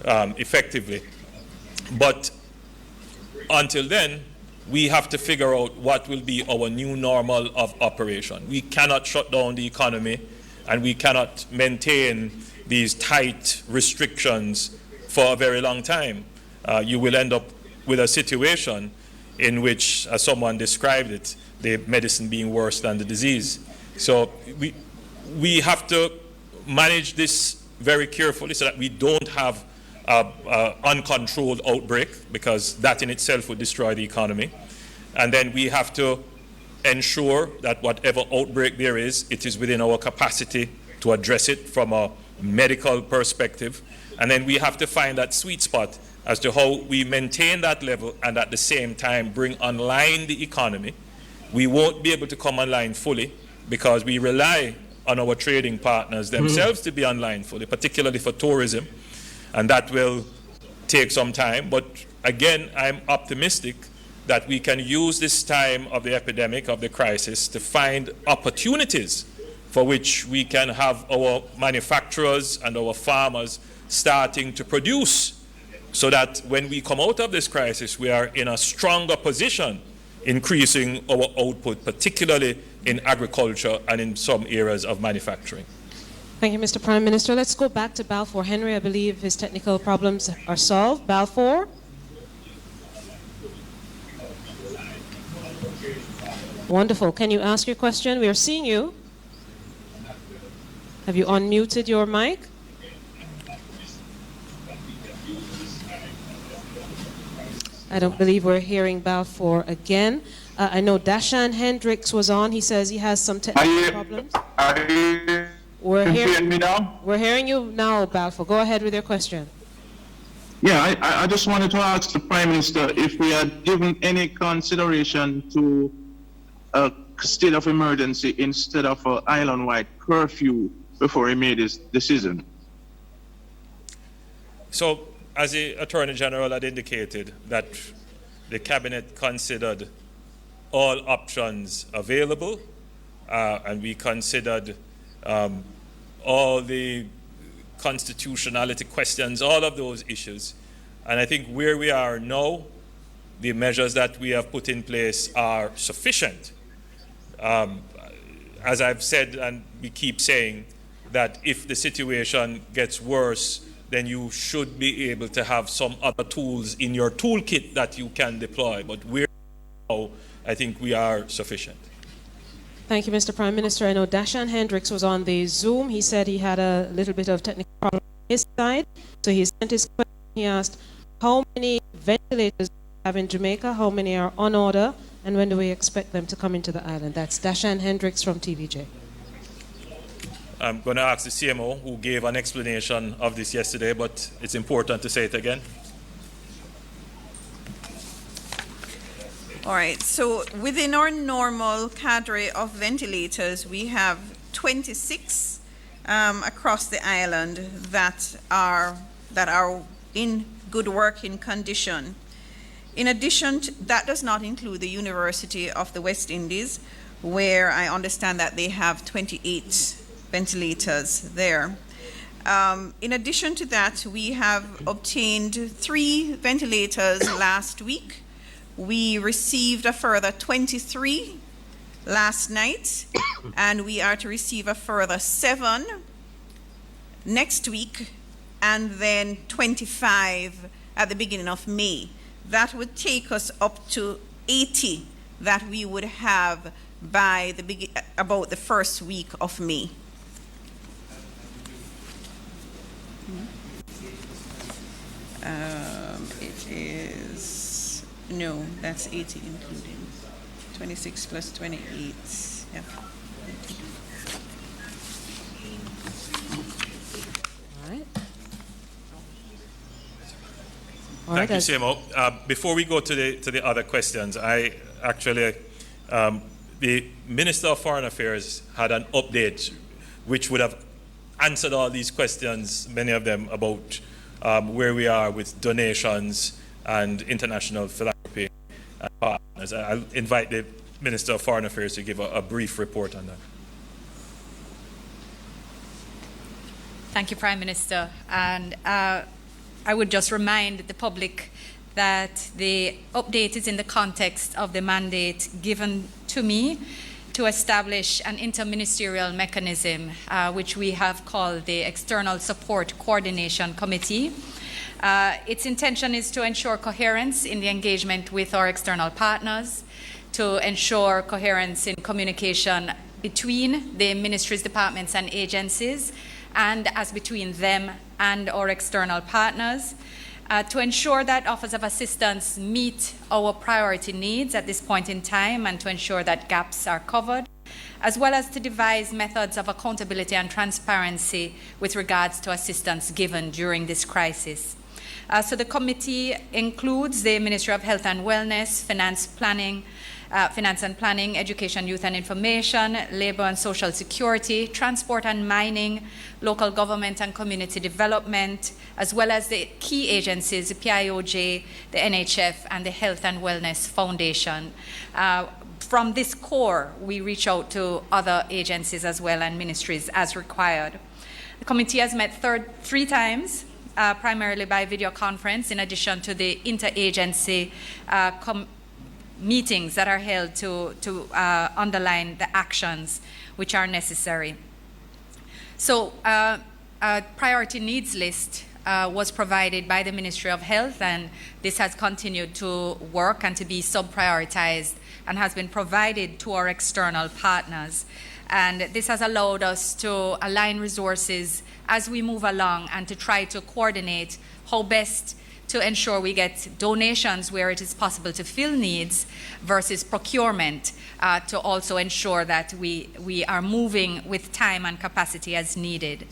effectively. But until then, we have to figure out what will be our new normal of operation. We cannot shut down the economy, and we cannot maintain these tight restrictions for a very long time. You will end up with a situation in which, as someone described it, the medicine being worse than the disease. So we have to manage this very carefully so that we don't have an uncontrolled outbreak, because that in itself would destroy the economy. And then we have to ensure that whatever outbreak there is, it is within our capacity to address it from a medical perspective. And then we have to find that sweet spot as to how we maintain that level and at the same time bring online the economy. We won't be able to come online fully because we rely on our trading partners themselves to be online fully, particularly for tourism, and that will take some time. But again, I'm optimistic that we can use this time of the epidemic, of the crisis, to find opportunities for which we can have our manufacturers and our farmers starting to produce so that when we come out of this crisis, we are in a stronger position, increasing our output, particularly in agriculture and in some areas of manufacturing. Thank you, Mr. Prime Minister. Let's go back to Balfour Henry. I believe his technical problems are solved. Balfour? Wonderful. Can you ask your question? We are seeing you. Have you unmuted your mic? I don't believe we're hearing Balfour again. I know Dashan Hendricks was on. He says he has some technical problems. We're hearing me now? We're hearing you now, Balfour. Go ahead with your question. Yeah, I just wanted to ask the Prime Minister if we had given any consideration to a state of emergency instead of an island-wide curfew before he made his decision. So, as the Attorney General had indicated, that the Cabinet considered all options available, and we considered all the constitutionality questions, all of those issues. And I think where we are now, the measures that we have put in place are sufficient. As I've said, and we keep saying, that if the situation gets worse, then you should be able to have some other tools in your toolkit that you can deploy. But where now, I think we are sufficient. Thank you, Mr. Prime Minister. I know Dashan Hendricks was on the Zoom. He said he had a little bit of technical problem on his side. So he sent his question. He asked, how many ventilators do we have in Jamaica? How many are on order? And when do we expect them to come into the island? That's Dashan Hendricks from TVJ. I'm going to ask the CMO, who gave an explanation of this yesterday, but it's important to say it again. All right, so within our normal cadre of ventilators, we have 26 across the island that are in good working condition. In addition, that does not include the University of the West Indies, where I understand that they have 28 ventilators there. In addition to that, we have obtained 3 ventilators last week. We received a further 23 last night, and we are to receive a further 7 next week, and then 25 at the beginning of May. That would take us up to 80 that we would have by about the first week of May. It is, no, that's 80 including 26 plus 28. Yeah. Thank you, CMO. Before we go to the other questions, I actually, the Minister of Foreign Affairs had an update which would have answered all these questions, many of them about where we are with donations and international philanthropy and partners. I'll invite the Minister of Foreign Affairs to give a brief report on that. Thank you, Prime Minister. And I would just remind the public that the update is in the context of the mandate given to me to establish an interministerial mechanism, which we have called the External Support Coordination Committee. Its intention is to ensure coherence in the engagement with our external partners, to ensure coherence in communication between the ministries, departments, and agencies, and as between them and our external partners, to ensure that offers of assistance meet our priority needs at this point in time and to ensure that gaps are covered, as well as to devise methods of accountability and transparency with regards to assistance given during this crisis. So the committee includes the Ministry of Health and Wellness, Finance and Planning, Education, Youth and Information, Labor and Social Security, Transport and Mining, Local Government and Community Development, as well as the key agencies, the PIOJ, the NHF, and the Health and Wellness Foundation. From this core, we reach out to other agencies as well and ministries as required. The committee has met 3 times primarily by video conference, in addition to the interagency meetings that are held to underline the actions which are necessary. So a priority needs list was provided by the Ministry of Health, and this has continued to work and to be sub-prioritized and has been provided to our external partners. And this has allowed us to align resources as we move along and to try to coordinate how best to ensure we get donations where it is possible to fill needs versus procurement to also ensure that we are moving with time and capacity as needed.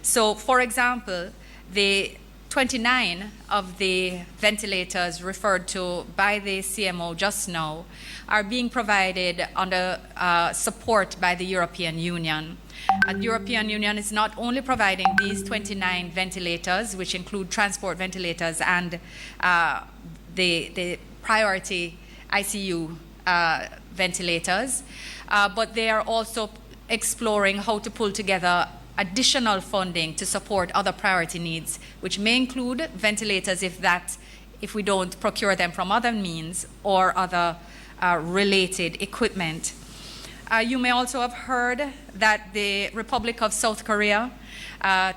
So, for example, the 29 of the ventilators referred to by the CMO just now are being provided under support by the European Union. The European Union is not only providing these 29 ventilators, which include transport ventilators and the priority ICU ventilators, but they are also exploring how to pull together additional funding to support other priority needs, which may include ventilators if we don't procure them from other means or other related equipment. You may also have heard that the Republic of South Korea,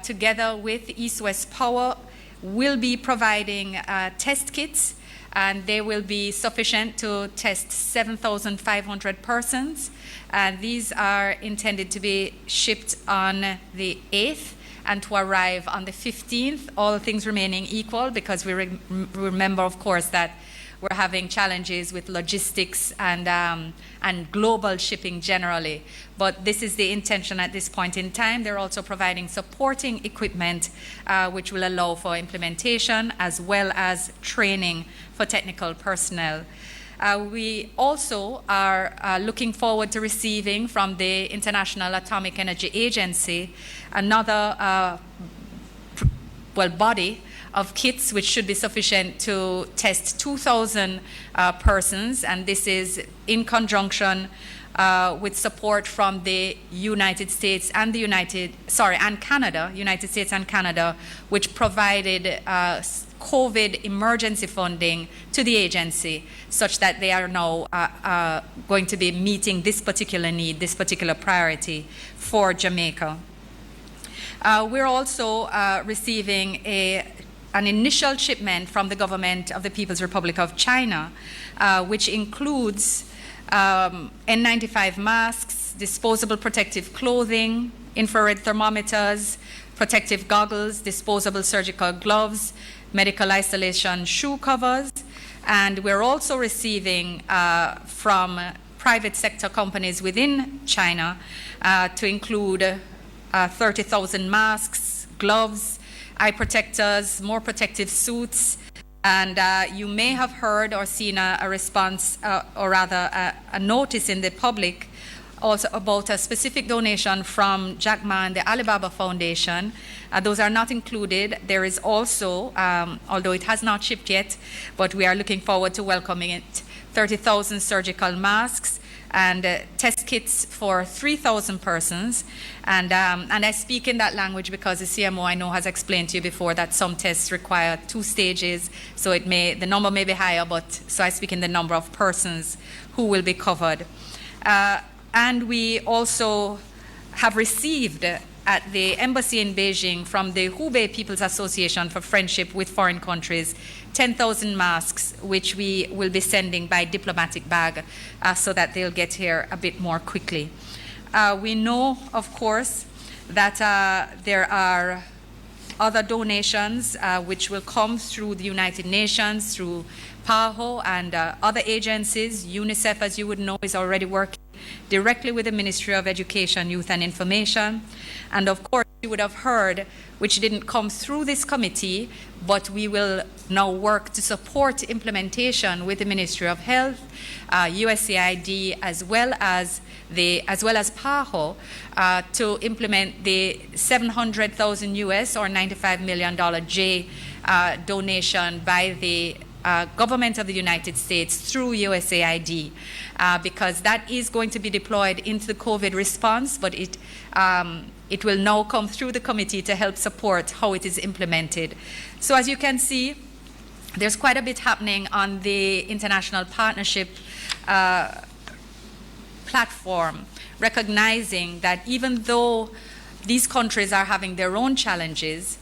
together with East West Power, will be providing test kits, and they will be sufficient to test 7,500 persons. And these are intended to be shipped on the 8th and to arrive on the 15th, all things remaining equal, because we remember, of course, that we're having challenges with logistics and global shipping generally. But this is the intention at this point in time. They're also providing supporting equipment which will allow for implementation as well as training for technical personnel. We also are looking forward to receiving from the International Atomic Energy Agency another body of kits which should be sufficient to test 2,000 persons, and this is in conjunction with support from the United States and Canada, United States and Canada, which provided COVID emergency funding to the agency, such that they are now going to be meeting this particular need, this particular priority for Jamaica. We're also receiving an initial shipment from the government of the People's Republic of China, which includes N95 masks, disposable protective clothing, infrared thermometers, protective goggles, disposable surgical gloves, medical isolation shoe covers, and we're also receiving from private sector companies within China to include 30,000 masks, gloves, eye protectors, more protective suits, and you may have heard or seen a response, or rather a notice in the public also about a specific donation from Jack Ma and the Alibaba Foundation. Those are not included. There is also, although it has not shipped yet, but we are looking forward to welcoming it, 30,000 surgical masks and test kits for 3,000 persons. And I speak in that language because the CMO I know has explained to you before that some tests require 2 stages, so the number may be higher, but so I speak in the number of persons who will be covered. And we also have received at the embassy in Beijing from the Hubei People's Association for Friendship with Foreign Countries 10,000 masks, which we will be sending by diplomatic bag so that they'll get here a bit more quickly. We know, of course, that there are other donations which will come through the United Nations, through PAHO and other agencies. UNICEF, as you would know, is already working directly with the Ministry of Education, Youth and Information. And of course, you would have heard, which didn't come through this committee, but we will now work to support implementation with the Ministry of Health, USAID, as well as PAHO, to implement the $700,000 US or $95 million J donation by the government of the United States through USAID, because that is going to be deployed into the COVID response, but it It will now come through the committee to help support how it is implemented. So as you can see, there's quite a bit happening on the international partnership platform, recognizing that even though these countries are having their own challenges,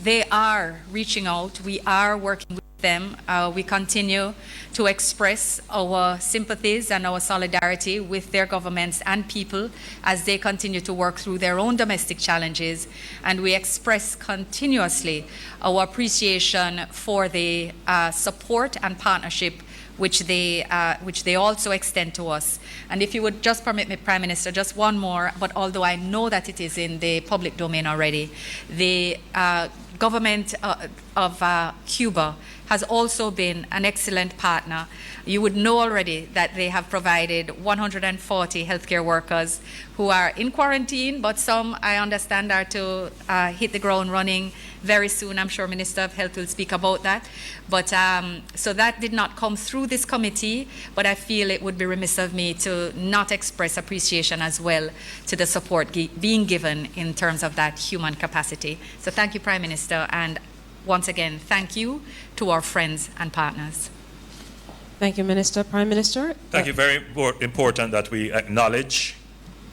they are reaching out. We are working with them. We continue to express our sympathies and our solidarity with their governments and people as they continue to work through their own domestic challenges. And we express continuously our appreciation for the support and partnership which they also extend to us. And if you would just permit me, Prime Minister, just one more, but although I know that it is in the public domain already, the government of Cuba has also been an excellent partner. You would know already that they have provided 140 healthcare workers who are in quarantine, but some, I understand, are to hit the ground running very soon. I'm sure Minister of Health will speak about that. But so that did not come through this committee, but I feel it would be remiss of me to not express appreciation as well to the support being given in terms of that human capacity. So thank you, Prime Minister, and once again, thank you to our friends and partners. Thank you, Minister. Prime Minister? Thank you. Very important that we acknowledge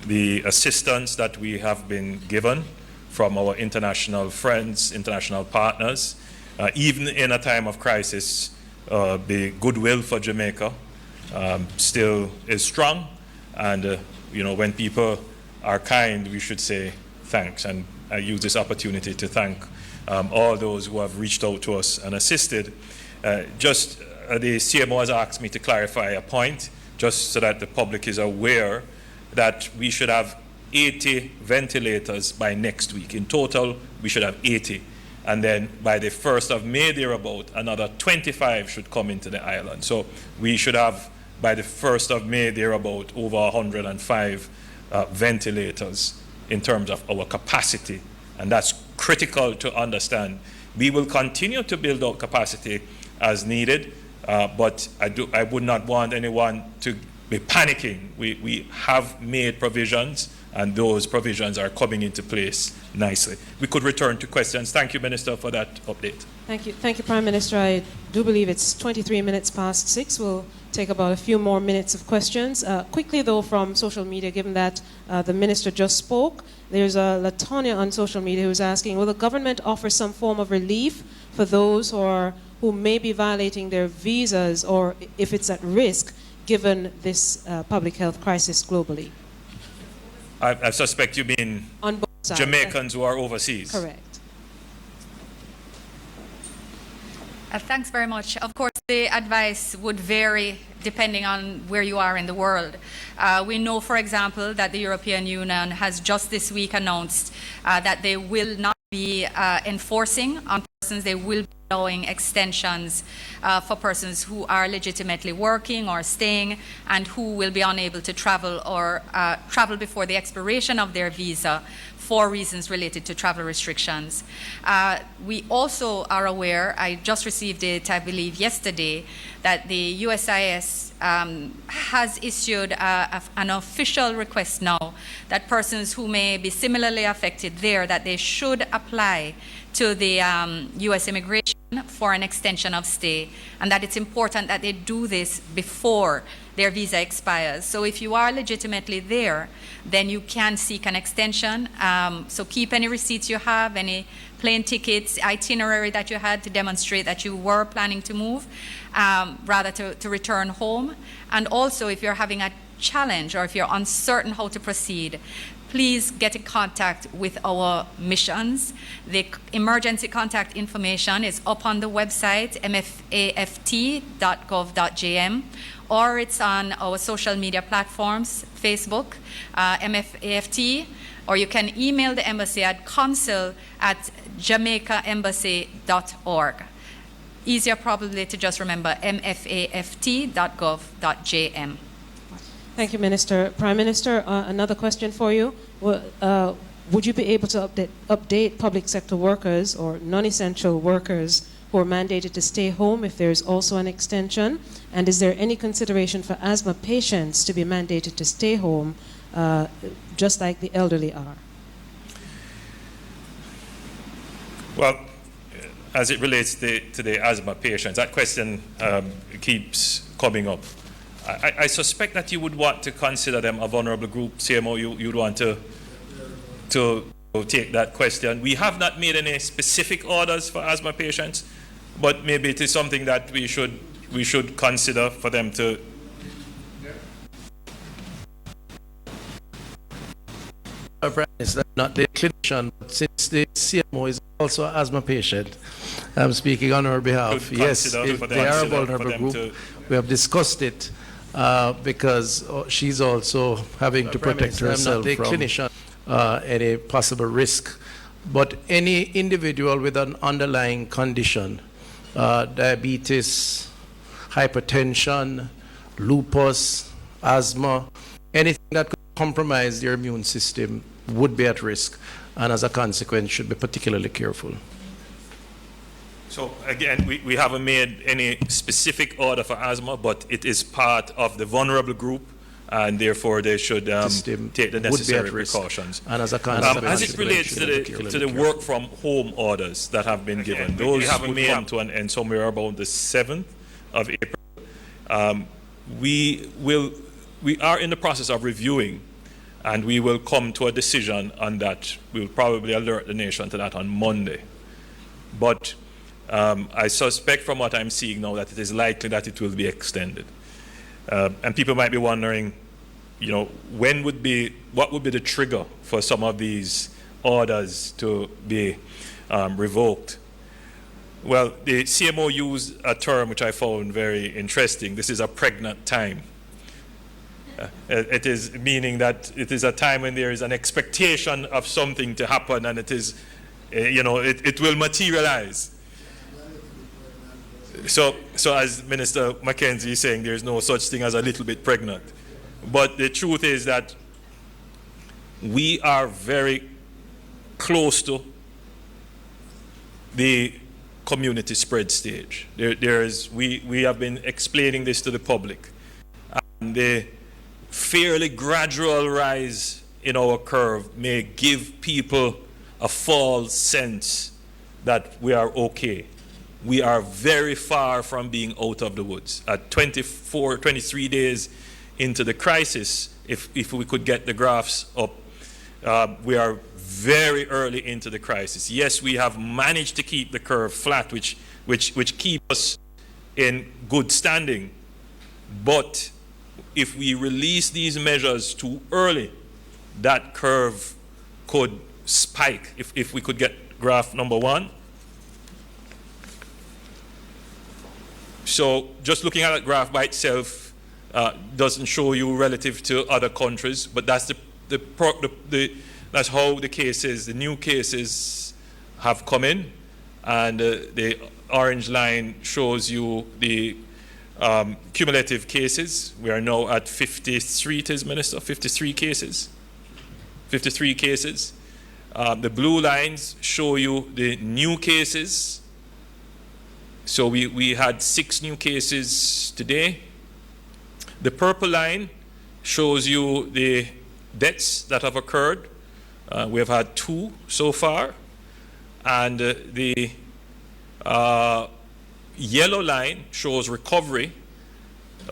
the assistance that we have been given from our international friends, international partners. Even in a time of crisis, the goodwill for Jamaica still is strong. And, you know, when people are kind, we should say thanks. And I use this opportunity to thank all those who have reached out to us and assisted. The CMO has asked me to clarify a point, just so that the public is aware that we should have 80 ventilators by next week. In total, we should have 80. And then by the 1st of May, thereabout, another 25 should come into the island. So we should have, by the 1st of May, thereabout, over 105 ventilators in terms of our capacity. And that's critical to understand. We will continue to build out capacity as needed, but I would not want anyone to be panicking. We have made provisions, and those provisions are coming into place nicely. We could return to questions. Thank you, Minister, for that update. Thank you. Thank you, Prime Minister. I do believe it's 23 minutes past 6. We'll take about a few more minutes of questions. Quickly, though, from social media, given that the Minister just spoke, there's Latonia on social media who's asking, will the government offer some form of relief for those who may be violating their visas, or if it's at risk, given this public health crisis globally? I suspect you mean on both sides. Jamaicans who are overseas. Correct. Thanks very much. Of course, the advice would vary depending on where you are in the world. We know, for example, that the European Union has just this week announced that they will not be enforcing on persons. They will be allowing extensions for persons who are legitimately working or staying and who will be unable to travel or travel before the expiration of their visa for reasons related to travel restrictions. We also are aware, I just received it, I believe, yesterday, that the USIS has issued an official request now that persons who may be similarly affected there, that they should apply to the U.S. immigration for an extension of stay, and that it's important that they do this before their visa expires. So if you are legitimately there, then you can seek an extension. So keep any receipts you have, any plane tickets, itinerary that you had to demonstrate that you were planning to move, rather to return home. And also, if you're having a challenge or if you're uncertain how to proceed, please get in contact with our missions. The emergency contact information is up on the website, mfaft.gov.jm, or it's on our social media platforms, Facebook, MFAFT, or you can email the embassy at consul@jamaicaembassy.org. Easier probably to just remember mfaft.gov.jm. Thank you, Minister. Prime Minister, another question for you. Would you be able to update public sector workers or non-essential workers who are mandated to stay home if there is also an extension? And is there any consideration for asthma patients to be mandated to stay home, just like the elderly are? Well, as it relates to the asthma patients, that question keeps coming up. I suspect that you would want to consider them a vulnerable group. CMO, you'd want to take that question. We have not made any specific orders for asthma patients, but maybe it is something that we should consider for them to. Is that not the clinician, but since the CMO is also an asthma patient, I'm speaking on her behalf. Yes, if they are a vulnerable group, we have discussed it because she's also having to protect herself from clinician, any possible risk. But any individual with an underlying condition, diabetes, hypertension, lupus, asthma, anything that could compromise their immune system would be at risk, and as a consequence should be particularly careful. So again, we haven't made any specific order for asthma, but it is part of the vulnerable group, and therefore they should take the necessary precautions. And as a consequence, as it relates to the work from home orders that have been given, those would come to an end somewhere about the 7th of April. We are in the process of reviewing, and we will come to a decision on that. We'll probably alert the nation to that on Monday. But I suspect from what I'm seeing now that it is likely that it will be extended. And people might be wondering, you know, what would be the trigger for some of these orders to be revoked? Well, the CMO used a term which I found very interesting. This is a pregnant time. It is meaning that it is a time when there is an expectation of something to happen, and it is, it will materialize. So as Minister Mackenzie is saying, there is no such thing as a little bit pregnant. But the truth is that we are very close to the community spread stage. We have been explaining this to the public. And the fairly gradual rise in our curve may give people a false sense that we are okay. We are very far from being out of the woods. At 24, 23 days into the crisis, if we could get the graphs up, we are very early into the crisis. Yes, we have managed to keep the curve flat, which keep us in good standing. But if we release these measures too early, that curve could spike. If we could get graph number 1. So just looking at that graph by itself doesn't show you relative to other countries, but that's that's how the cases, the new cases have come in, and the orange line shows you the cumulative cases. We are now at 53, it is, Minister, 53 cases. 53 cases. The blue lines show you the new cases. So we had 6 new cases today. The purple line shows you the deaths that have occurred. We have had 2 so far. And the yellow line shows recovery.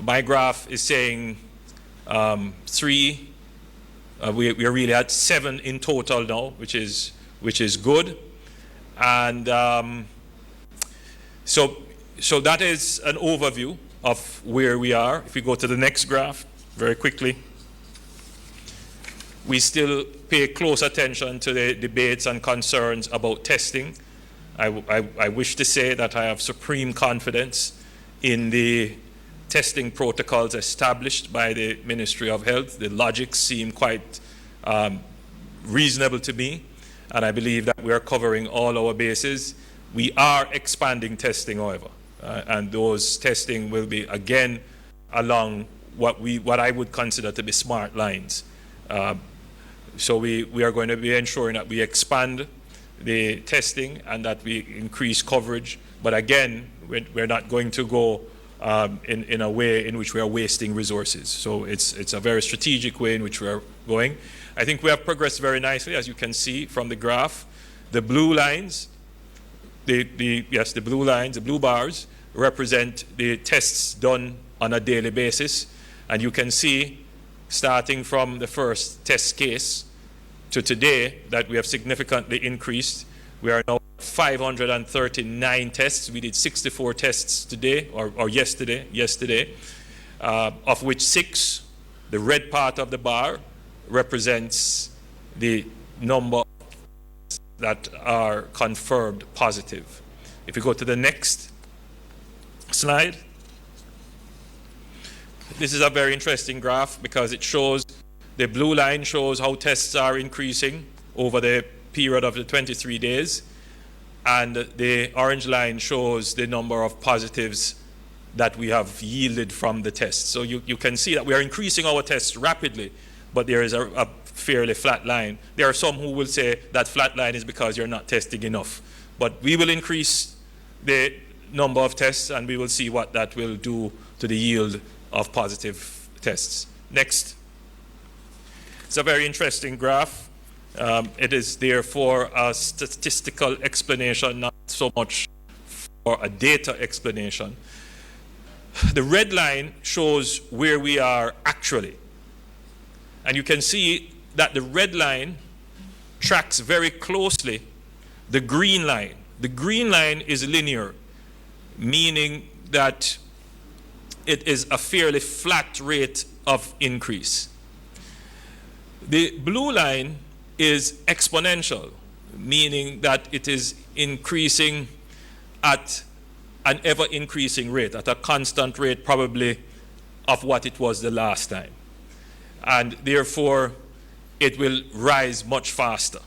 My graph is saying 3. We are really at 7 in total now, which is good. And so that is an overview of where we are. If we go to the next graph very quickly, we still pay close attention to the debates and concerns about testing. I wish to say that I have supreme confidence in the testing protocols established by the Ministry of Health. The logics seem quite reasonable to me, and I believe that we are covering all our bases. We are expanding testing, however, and those testing will be, again, along what I would consider to be smart lines. So we are going to be ensuring that we expand the testing and that we increase coverage. But again, we're not going to go in a way in which we are wasting resources. So it's a very strategic way in which we are going. I think we have progressed very nicely, as you can see from the graph. The blue lines the blue lines, the blue bars, represent the tests done on a daily basis. And you can see, starting from the first test case to today, that we have significantly increased. We are now at 539 tests. We did 64 tests today, or yesterday, of which 6, the red part of the bar, represents the number that are confirmed positive. If you go to the next slide, this is a very interesting graph because it shows, the blue line shows how tests are increasing over the period of the 23 days, and the orange line shows the number of positives that we have yielded from the tests. So you can see that we are increasing our tests rapidly, but there is a fairly flat line. There are some who will say that flat line is because you're not testing enough. But we will increase the number of tests, and we will see what that will do to the yield of positive tests. Next. It's a very interesting graph. It is therefore a statistical explanation, not so much for a data explanation. The red line shows where we are actually. And you can see that the red line tracks very closely the green line. The green line is linear, meaning that it is a fairly flat rate of increase. The blue line is exponential, meaning that it is increasing at an ever-increasing rate, at a constant rate probably of what it was the last time. And therefore, it will rise much faster.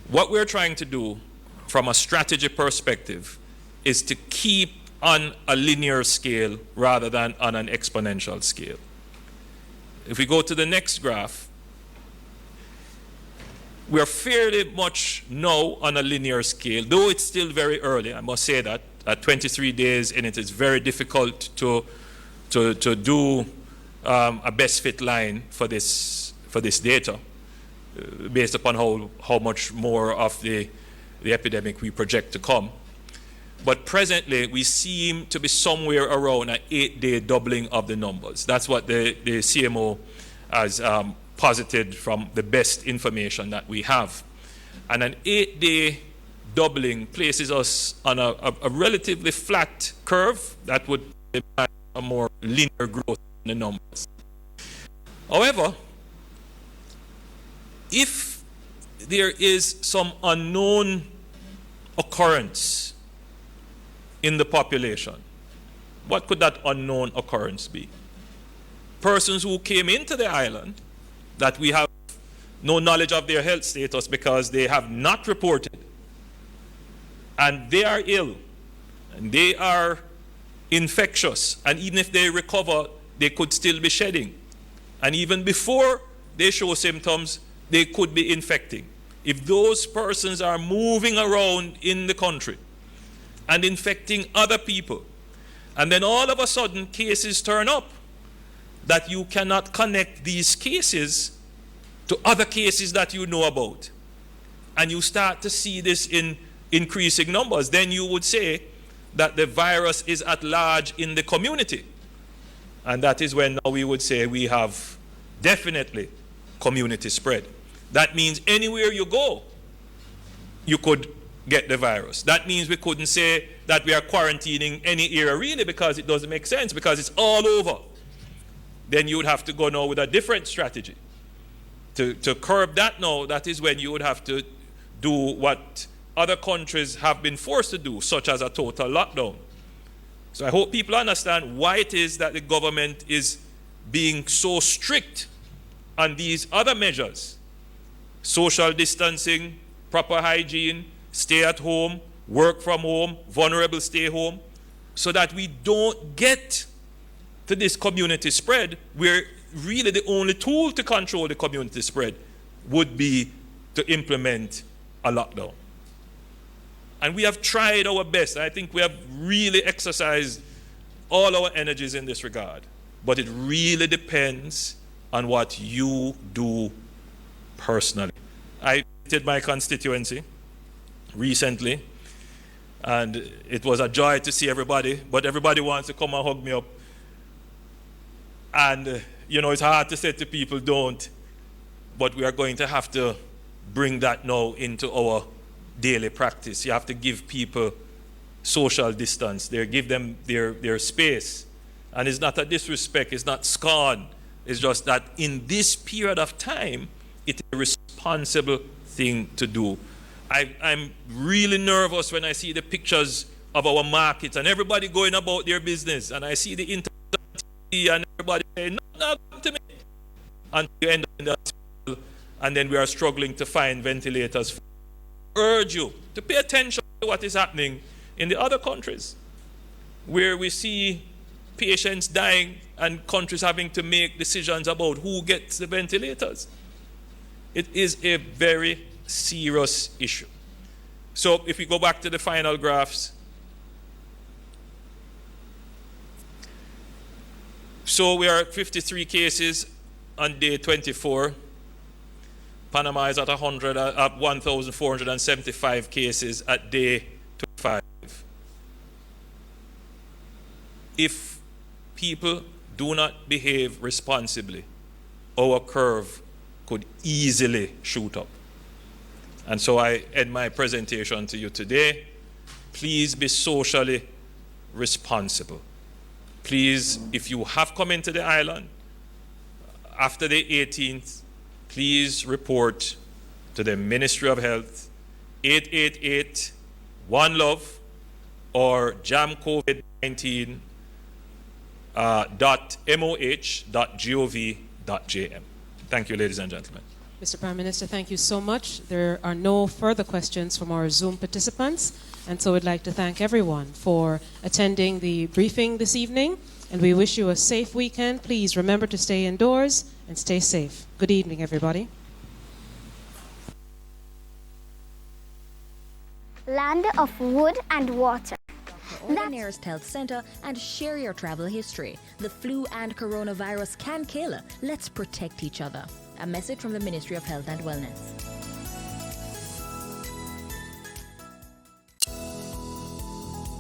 What we're trying to do from a strategy perspective is to keep on a linear scale rather than on an exponential scale. If we go to the next graph, we're fairly much now on a linear scale, though it's still very early, I must say that. At 23 days in it is very difficult to do a best fit line for this data, based upon how much more of the epidemic we project to come. But presently, we seem to be somewhere around an 8-day doubling of the numbers. That's what the CMO has posited from the best information that we have. And an 8-day doubling places us on a relatively flat curve that would imply a more linear growth in the numbers. However, if there is some unknown occurrence in the population, what could that unknown occurrence be? Persons who came into the island that we have no knowledge of their health status because they have not reported, and they are ill, and they are infectious, and even if they recover, they could still be shedding. And even before they show symptoms, they could be infecting. If those persons are moving around in the country and infecting other people, and then all of a sudden cases turn up, that you cannot connect these cases to other cases that you know about, and you start to see this in increasing numbers, then you would say that the virus is at large in the community. And that is when now we would say we have definitely community spread. That means anywhere you go, you could get the virus. That means we couldn't say that we are quarantining any area really, because it doesn't make sense, because it's all over. Then you would have to go now with a different strategy. To curb that now, that is when you would have to do what other countries have been forced to do, such as a total lockdown. So I hope people understand why it is that the government is being so strict on these other measures. Social distancing, proper hygiene, stay at home, work from home, vulnerable stay home, so that we don't get to this community spread, where really the only tool to control the community spread would be to implement a lockdown. And we have tried our best. I think we have really exercised all our energies in this regard. But it really depends on what you do personally. I visited my constituency recently, And it was a joy to see everybody, but everybody wants to come and hug me up. And, you know, it's hard to say to people, don't, but we are going to have to bring that now into our daily practice. You have to give people social distance. Give them their space. And it's not a disrespect, it's not scorn. It's just that in this period of time, it's a responsible thing to do. I'm really nervous when I see the pictures of our markets and everybody going about their business, and I see the internet and everybody saying, no, come to me. And you end up in the hospital, and then we are struggling to find ventilators. I urge you to pay attention to what is happening in the other countries, where we see patients dying and countries having to make decisions about who gets the ventilators. It is a very serious issue. So if we go back to the final graphs, so we are at 53 cases on day 24. Panama is at 1,475 cases at day 25. If people do not behave responsibly, our curve could easily shoot up. And so I end my presentation to you today. Please be socially responsible. Please, if you have come into the island after the 18th, please report to the Ministry of Health, 888-1-LOVE or jamcovid19.moh.gov.jm. Thank you, ladies and gentlemen. Mr. Prime Minister, thank you so much. There are no further questions from our Zoom participants, and so we'd like to thank everyone for attending the briefing this evening, and we wish you a safe weekend. Please remember to stay indoors and stay safe. Good evening, everybody. Land of wood and water. Or the nearest health center and share your travel history. The flu and coronavirus can kill. Let's protect each other. A message from the Ministry of Health and Wellness.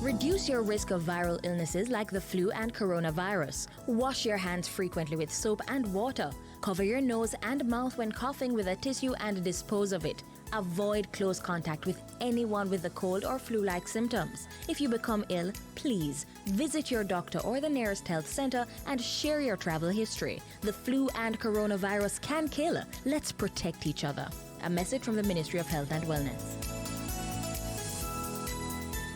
Reduce your risk of viral illnesses like the flu and coronavirus. Wash your hands frequently with soap and water. Cover your nose and mouth when coughing with a tissue and dispose of it. Avoid close contact with anyone with a cold or flu-like symptoms. If you become ill, please visit your doctor or the nearest health center and share your travel history. The flu and coronavirus can kill. Let's protect each other. A message from the Ministry of Health and Wellness.